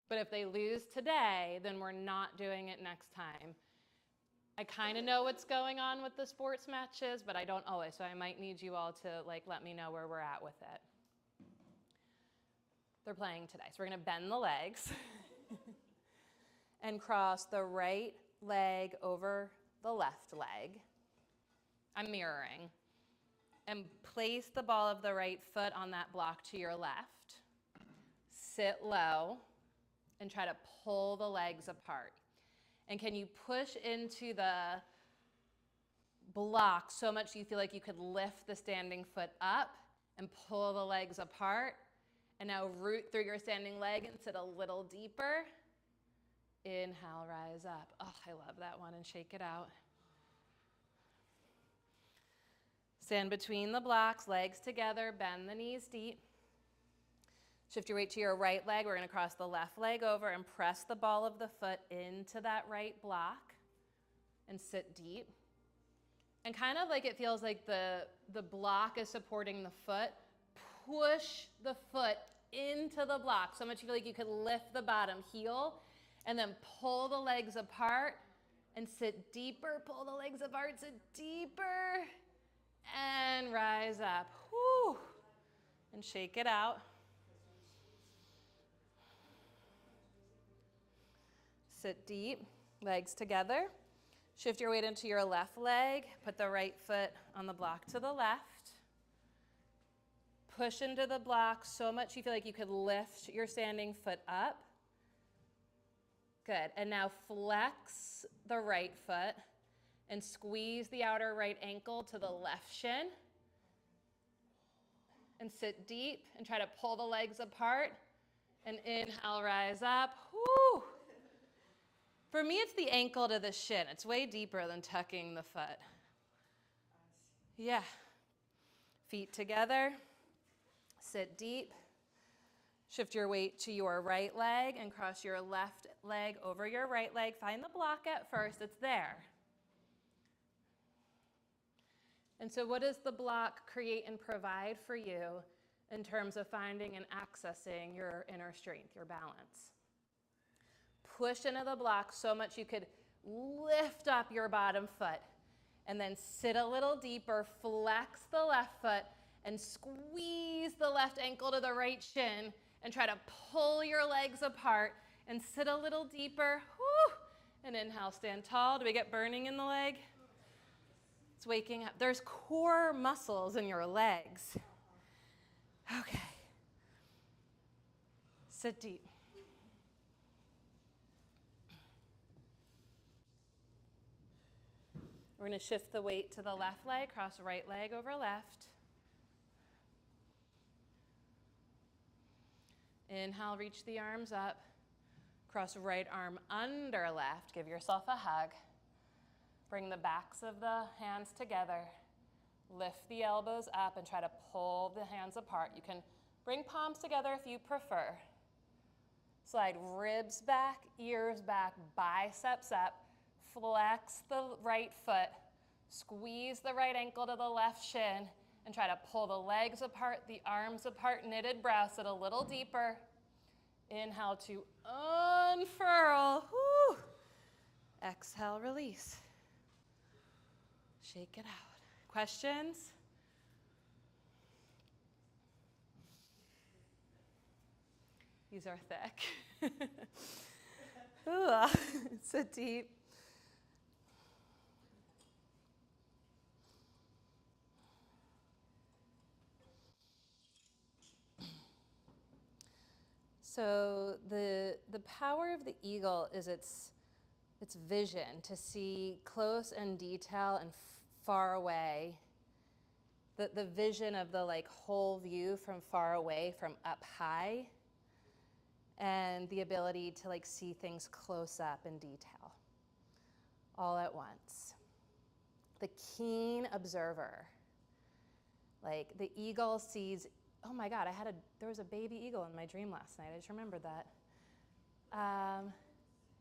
But if they lose today, then we're not doing it next time. I kind of know what's going on with the sports matches, but I don't always. So I might need you all to let me know where we're at with it. They're playing today. So we're going to bend the legs and cross the right leg over the left leg. I'm mirroring. And place the ball of the right foot on that block to your left. Sit low and try to pull the legs apart. And can you push into the block so much you feel like you could lift the standing foot up and pull the legs apart? And now root through your standing leg and sit a little deeper. Inhale, rise up. Oh, I love that one. And shake it out. Stand between the blocks, legs together, bend the knees deep. Shift your weight to your right leg. We're going to cross the left leg over and press the ball of the foot into that right block and sit deep. And kind of like it feels like the block is supporting the foot. Push the foot into the block so much you feel like you could lift the bottom heel and then pull the legs apart and sit deeper. Pull the legs apart, sit deeper. And rise up. Whew. And shake it out. Sit deep, legs together. Shift your weight into your left leg. Put the right foot on the block to the left. Push into the block so much you feel like you could lift your standing foot up. Good. And now flex the right foot and squeeze the outer right ankle to the left shin. And sit deep and try to pull the legs apart. And inhale, rise up. Woo! For me, it's the ankle to the shin. It's way deeper than tucking the foot. Yeah. Feet together. Sit deep. Shift your weight to your right leg and cross your left leg over your right leg. Find the block at first. It's there. And so what does the block create and provide for you in terms of finding and accessing your inner strength, your balance? Push into the block so much you could lift up your bottom foot and then sit a little deeper, flex the left foot and squeeze the left ankle to the right shin and try to pull your legs apart and sit a little deeper. Whew. And inhale, stand tall. Do we get burning in the leg? It's waking up. There's core muscles in your legs. Okay. Sit deep. We're going to shift the weight to the left leg, cross right leg over left. Inhale, reach the arms up. Cross right arm under left. Give yourself a hug. Bring the backs of the hands together. Lift the elbows up and try to pull the hands apart. You can bring palms together if you prefer. Slide ribs back, ears back, biceps up. Flex the right foot. Squeeze the right ankle to the left shin and try to pull the legs apart, the arms apart, knitted brow. Sit a little deeper. Inhale to unfurl. Whew. Exhale, release. Shake it out. Questions? These are thick. Ooh, sit deep. So the power of the eagle is its vision, to see close and detail and far away. The vision of the whole view from far away, from up high, and the ability to see things close up in detail, all at once. The keen observer, the eagle sees. Oh my God, there was a baby eagle in my dream last night. I just remembered that.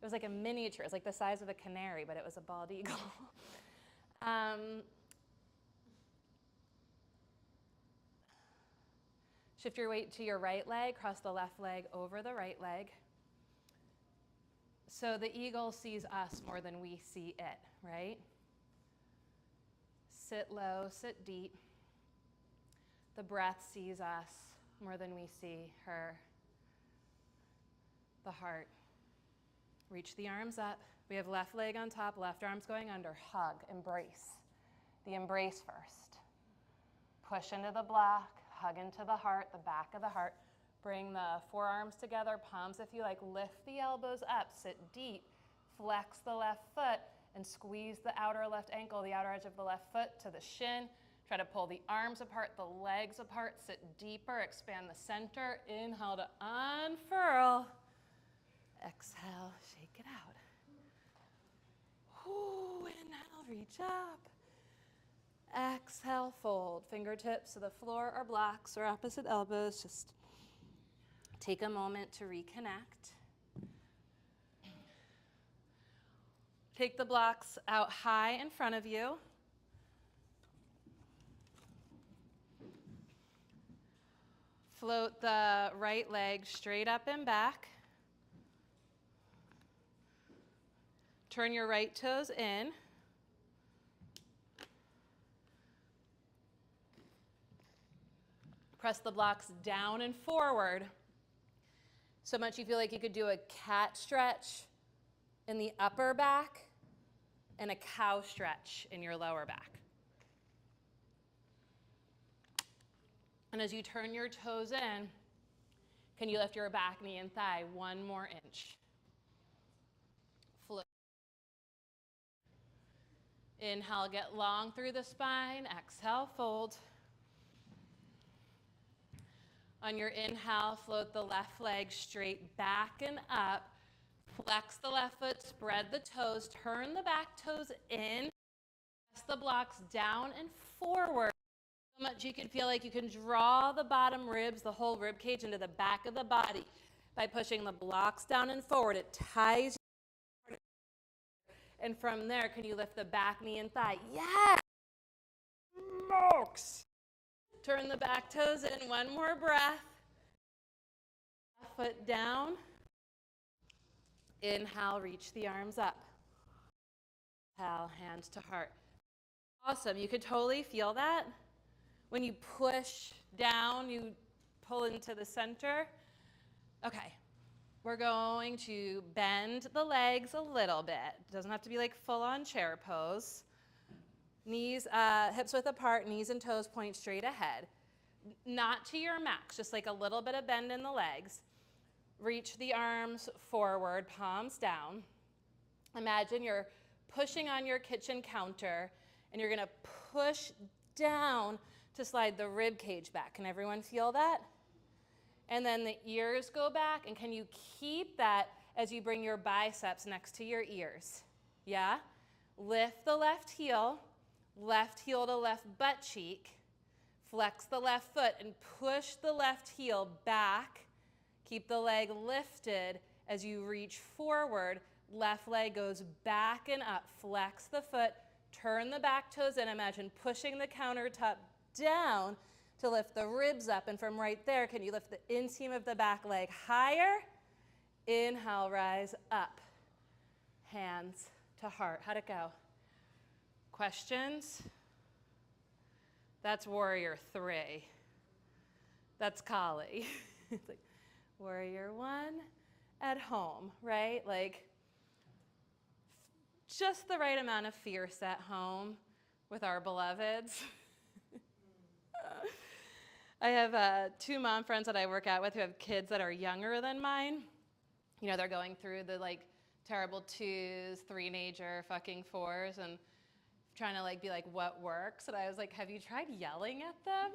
It was like a miniature. It was like the size of a canary, but it was a bald eagle. Shift your weight to your right leg, cross the left leg over the right leg. So the eagle sees us more than we see it, right? Sit low, sit deep. The breath sees us more than we see her. The heart. Reach the arms up. We have left leg on top, left arm's going under. Hug, embrace. The embrace first. Push into the block, hug into the heart, the back of the heart. Bring the forearms together, palms if you like. Lift the elbows up, sit deep. Flex the left foot and squeeze the outer left ankle, the outer edge of the left foot to the shin. Try to pull the arms apart, the legs apart. Sit deeper, expand the center. Inhale to unfurl. Exhale, shake it out. Ooh, inhale, reach up. Exhale, fold. Fingertips to the floor or blocks or opposite elbows. Just take a moment to reconnect. Take the blocks out high in front of you. Float the right leg straight up and back. Turn your right toes in. Press the blocks down and forward. So much you feel like you could do a cat stretch in the upper back and a cow stretch in your lower back. And as you turn your toes in, can you lift your back knee and thigh 1 more inch? Float. Inhale, get long through the spine. Exhale, fold. On your inhale, float the left leg straight back and up. Flex the left foot, spread the toes, turn the back toes in. Press the blocks down and forward. So much you can feel like you can draw the bottom ribs, the whole rib cage into the back of the body by pushing the blocks down and forward. It ties your heart. And from there, can you lift the back knee and thigh? Yes! Smokes! Turn the back toes in, 1 more breath. Foot down. Inhale, reach the arms up. Exhale, hands to heart. Awesome, you could totally feel that. When you push down, you pull into the center. Okay, we're going to bend the legs a little bit. It doesn't have to be like full-on chair pose. Knees, hips width apart, knees and toes point straight ahead. Not to your max, just like a little bit of bend in the legs. Reach the arms forward, palms down. Imagine you're pushing on your kitchen counter and you're gonna push down to slide the rib cage back. Can everyone feel that? And then the ears go back, and can you keep that as you bring your biceps next to your ears? Yeah? Lift the left heel to left butt cheek. Flex the left foot and push the left heel back. Keep the leg lifted as you reach forward. Left leg goes back and up. Flex the foot, turn the back toes in. Imagine pushing the countertop down to lift the ribs up. And from right there, can you lift the inseam of the back leg higher? Inhale, rise up. Hands to heart. How'd it go? Questions? That's warrior 3. That's Kali. It's like warrior 1 at home, right? Like just the right amount of fierce at home with our beloveds. I have 2 mom friends that I work out with who have kids that are younger than mine. You know, they're going through the like terrible 2s, 3-nager, fucking 4s, and trying to like be like, what works? And I was like, have you tried yelling at them?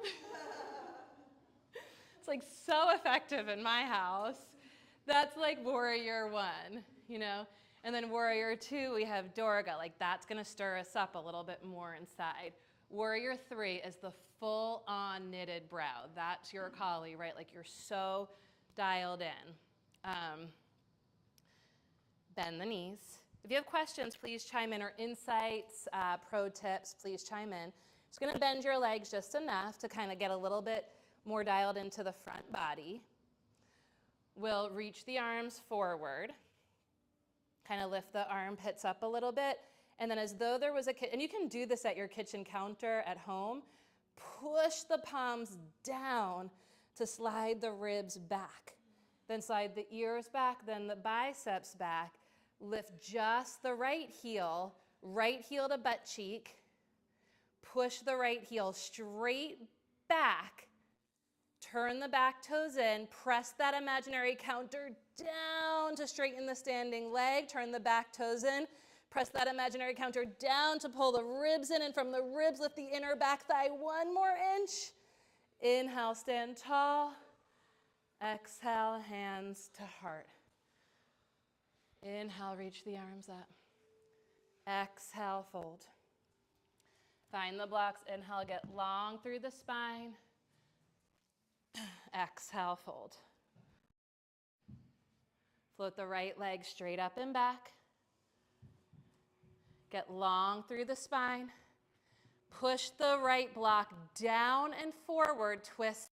It's like so effective in my house. That's like warrior 1, you know? And then warrior 2, we have Durga. Like that's gonna stir us up a little bit more inside. Warrior 3 is the full-on knitted brow. That's your Kali, right? Like you're so dialed in. Bend the knees. If you have questions, please chime in, or insights, pro tips, please chime in. Just gonna bend your legs just enough to kind of get a little bit more dialed into the front body. We'll reach the arms forward, kind of lift the armpits up a little bit, and then as though there was and you can do this at your kitchen counter at home, push the palms down to slide the ribs back. Then slide the ears back, then the biceps back. Lift just the right heel to butt cheek. Push the right heel straight back. Turn the back toes in. Press that imaginary counter down to straighten the standing leg. Turn the back toes in. Press that imaginary counter down to pull the ribs in, and from the ribs, lift the inner back thigh 1 more inch. Inhale, stand tall. Exhale, hands to heart. Inhale, reach the arms up. Exhale, fold. Find the blocks. Inhale, get long through the spine. Exhale, fold. Float the right leg straight up and back. Get long through the spine. Push the right block down and forward. Twist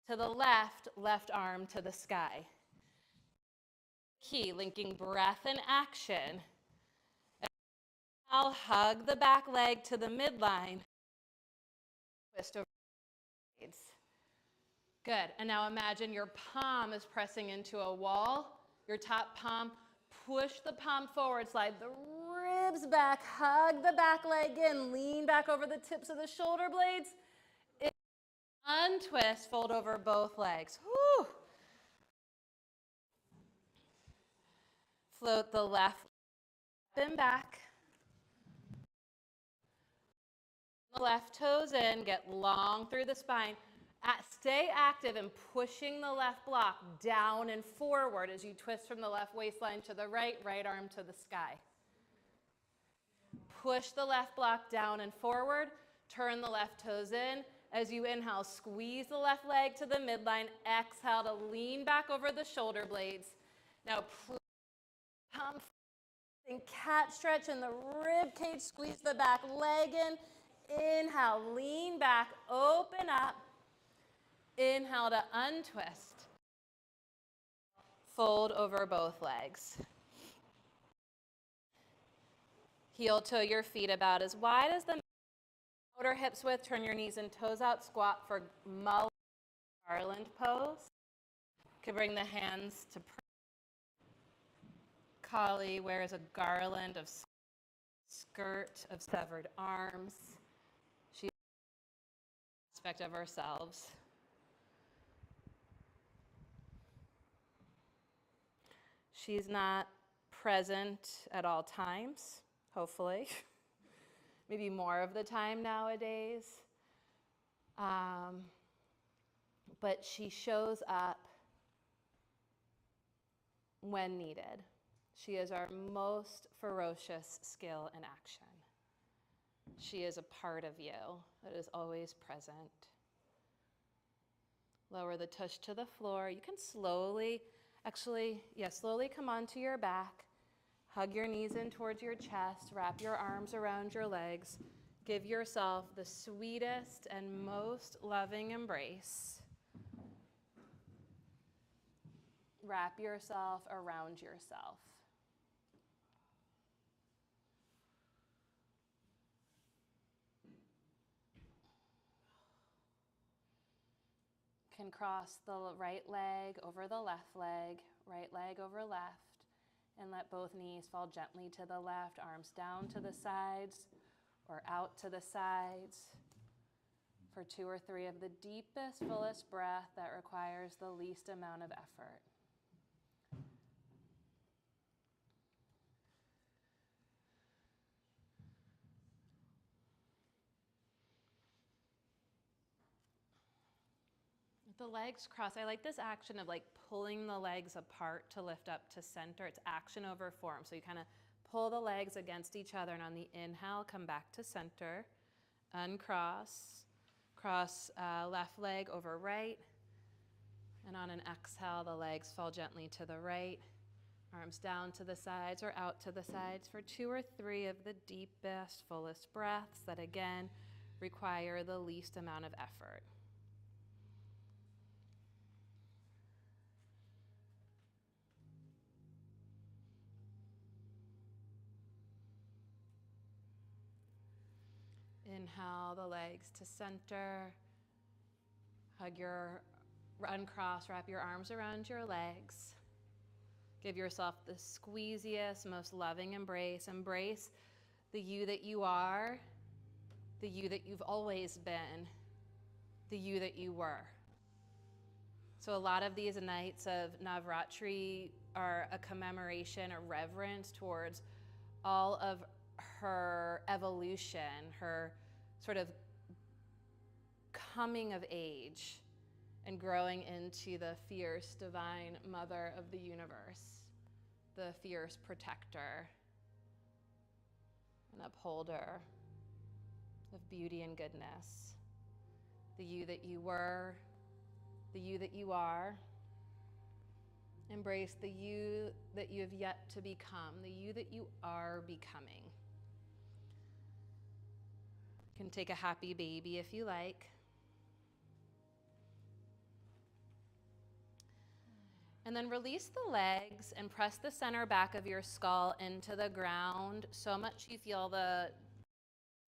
to the left, left arm to the sky. Key, linking breath and action. I'll hug the back leg to the midline. Twist over the sides. Good, and now imagine your palm is pressing into a wall. Your top palm, push the palm forward, slide the ribs back, hug the back leg in, lean back over the tips of the shoulder blades. Untwist, fold over both legs. Whew. Float the left and back. The left toes in, get long through the spine. Stay active in pushing the left block down and forward as you twist from the left waistline to the right, right arm to the sky. Push the left block down and forward. Turn the left toes in. As you inhale, squeeze the left leg to the midline. Exhale to lean back over the shoulder blades. Now, palm and cat stretch in the rib cage. Squeeze the back leg in. Inhale, lean back, open up. Inhale to untwist. Fold over both legs. Heel toe your feet about as wide as the outer hips width. Turn your knees and toes out. Squat for mullet garland pose. You can bring the hands to Kali wears a garland of skirt of severed arms. She's an aspect of ourselves. She's not present at all times, hopefully. Maybe more of the time nowadays. But she shows up when needed. She is our most ferocious skill in action. She is a part of you that is always present. Lower the tush to the floor. You can slowly come onto your back. Hug your knees in towards your chest. Wrap your arms around your legs. Give yourself the sweetest and most loving embrace. Wrap yourself around yourself. Can cross the right leg over the left leg, right leg over left, and let both knees fall gently to the left, arms down to the sides or out to the sides for 2 or 3 of the deepest, fullest breath that requires the least amount of effort. The legs cross. I like this action of like pulling the legs apart to lift up to center. It's action over form. So you kind of pull the legs against each other, and on the inhale, come back to center. Uncross. Cross left leg over right. And on an exhale, the legs fall gently to the right. Arms down to the sides or out to the sides for 2 or 3 of the deepest, fullest breaths that again require the least amount of effort. Inhale the legs to center. Uncross, wrap your arms around your legs. Give yourself the squeeziest, most loving embrace. Embrace the you that you are, the you that you've always been, the you that you were. So a lot of these nights of Navratri are a commemoration, a reverence towards all of her evolution, her sort of coming of age and growing into the fierce divine mother of the universe, the fierce protector and upholder of beauty and goodness, the you that you were, the you that you are. Embrace the you that you have yet to become, the you that you are becoming. You can take a happy baby if you like. And then release the legs and press the center back of your skull into the ground so much you feel the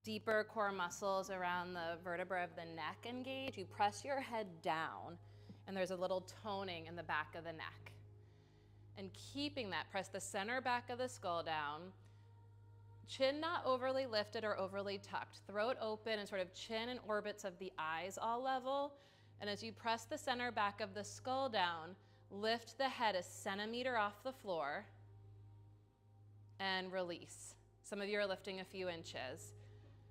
deeper core muscles around the vertebra of the neck engage. You press your head down and there's a little toning in the back of the neck. And keeping that, press the center back of the skull down. Chin not overly lifted or overly tucked. Throat open and sort of chin and orbits of the eyes all level. And as you press the center back of the skull down, lift the head a centimeter off the floor and release. Some of you are lifting a few inches.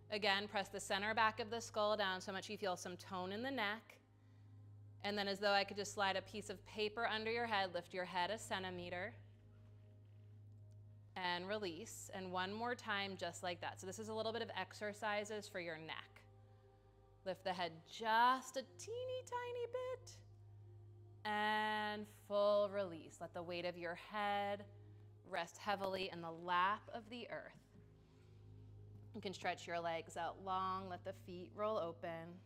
Again, press the center back of the skull down so much you feel some tone in the neck. And then as though I could just slide a piece of paper under your head, lift your head a centimeter and release. And one more time, just like that. So this is a little bit of exercises for your neck. Lift the head just a teeny tiny bit. And full release. Let the weight of your head rest heavily in the lap of the earth. You can stretch your legs out long. Let the feet roll open.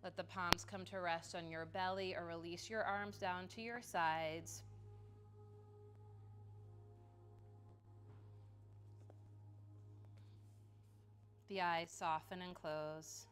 Let the palms come to rest on your belly or release your arms down to your sides. The eyes soften and close.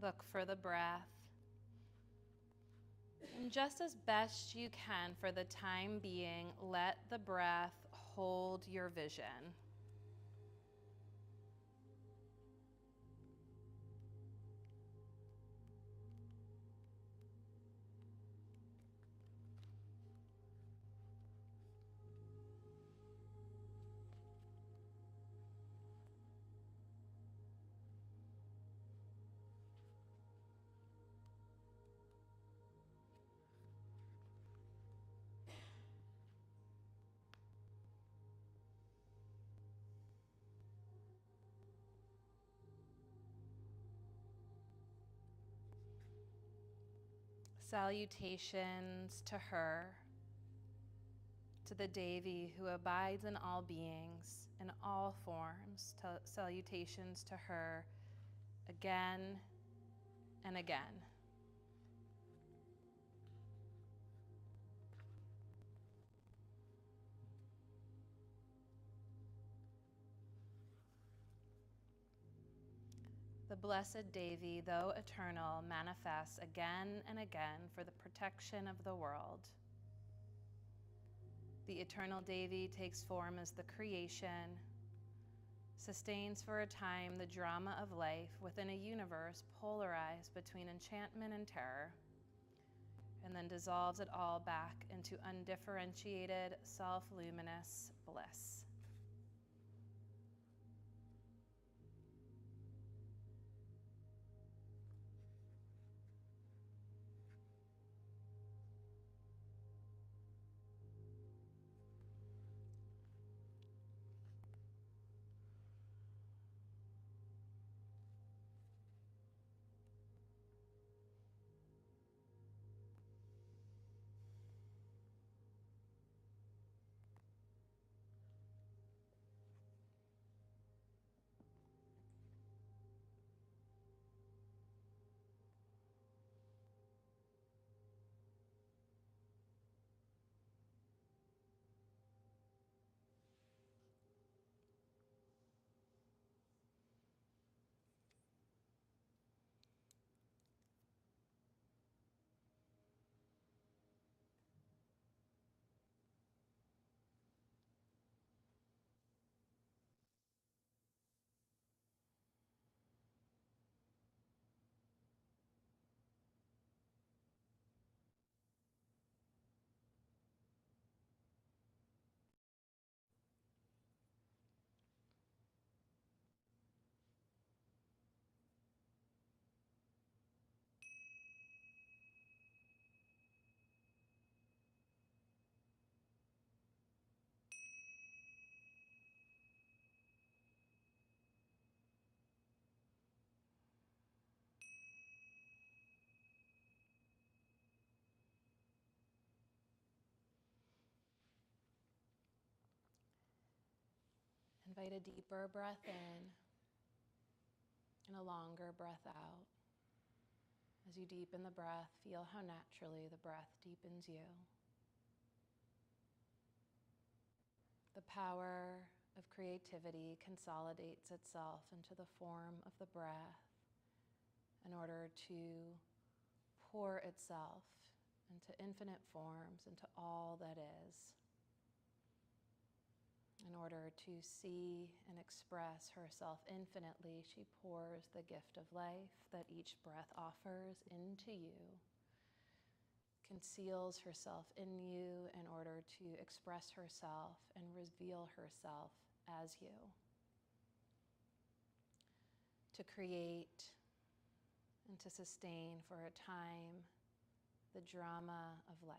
Look for the breath. And just as best you can for the time being, let the breath hold your vision. Salutations to her, to the Devi who abides in all beings, in all forms. Salutations to her again and again. The Blessed Devi, though eternal, manifests again and again for the protection of the world. The eternal Devi takes form as the creation, sustains for a time the drama of life within a universe polarized between enchantment and terror, and then dissolves it all back into undifferentiated, self-luminous bliss. Invite a deeper breath in and a longer breath out. As you deepen the breath, feel how naturally the breath deepens you. The power of creativity consolidates itself into the form of the breath in order to pour itself into infinite forms, into all that is. In order to see and express herself infinitely, she pours the gift of life that each breath offers into you, conceals herself in you in order to express herself and reveal herself as you, to create and to sustain for a time the drama of life.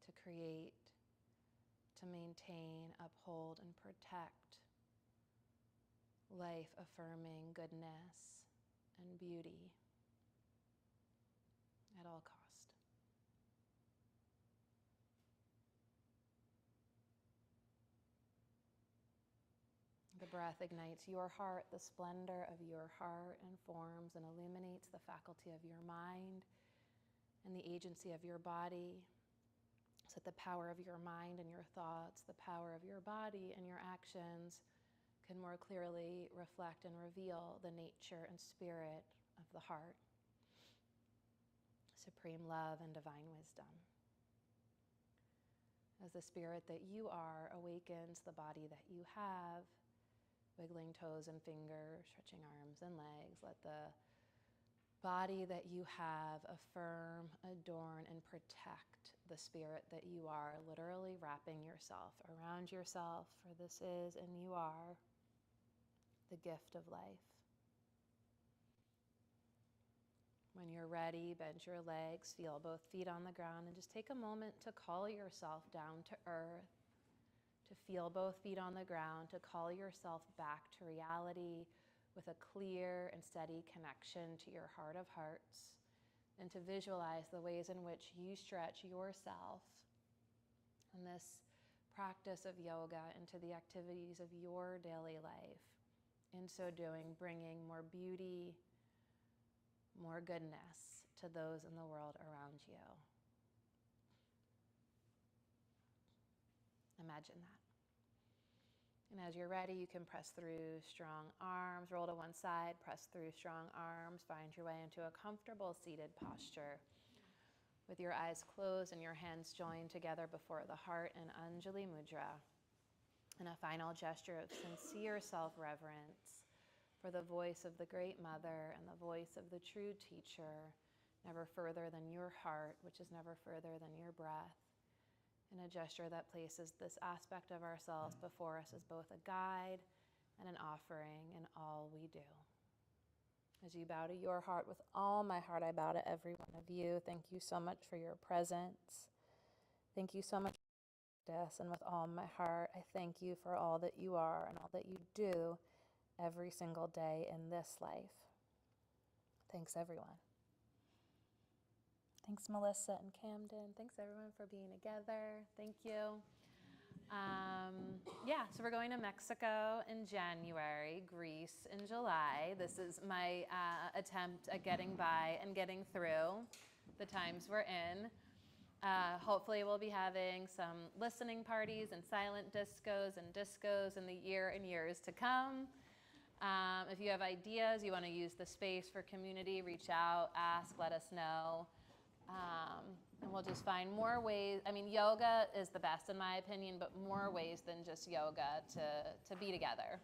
To create, to maintain, uphold, and protect life-affirming goodness and beauty at all cost. The breath ignites your heart, the splendor of your heart, and forms and illuminates the faculty of your mind and the agency of your body. So that the power of your mind and your thoughts, the power of your body and your actions can more clearly reflect and reveal the nature and spirit of the heart, supreme love and divine wisdom. As the spirit that you are awakens the body that you have, wiggling toes and fingers, stretching arms and legs, let the body that you have affirm, adorn, and protect the spirit that you are, literally wrapping yourself around yourself, for this is and you are the gift of life. When you're ready, bend your legs, feel both feet on the ground, and just take a moment to call yourself down to earth, to feel both feet on the ground, to call yourself back to reality with a clear and steady connection to your heart of hearts, and to visualize the ways in which you stretch yourself in this practice of yoga into the activities of your daily life. In so doing, bringing more beauty, more goodness to those in the world around you. Imagine that. And as you're ready, you can press through strong arms, roll to one side, press through strong arms, find your way into a comfortable seated posture with your eyes closed and your hands joined together before the heart in Anjali Mudra, and a final gesture of sincere self-reverence for the voice of the Great Mother and the voice of the true teacher, never further than your heart, which is never further than your breath. In a gesture that places this aspect of ourselves before us as both a guide and an offering in all we do. As you bow to your heart, with all my heart, I bow to every one of you. Thank you so much for your presence. Thank you so much for this. And with all my heart, I thank you for all that you are and all that you do every single day in this life. Thanks, everyone. Thanks, Melissa and Camden. Thanks, everyone, for being together. Thank you. So we're going to Mexico in January, Greece in July. This is my attempt at getting by and getting through the times we're in. Hopefully we'll be having some listening parties and silent discos in the year and years to come. If you have ideas, you want to use the space for community, reach out, ask, let us know. And we'll just find more ways. I mean, yoga is the best in my opinion, but more ways than just yoga to be together.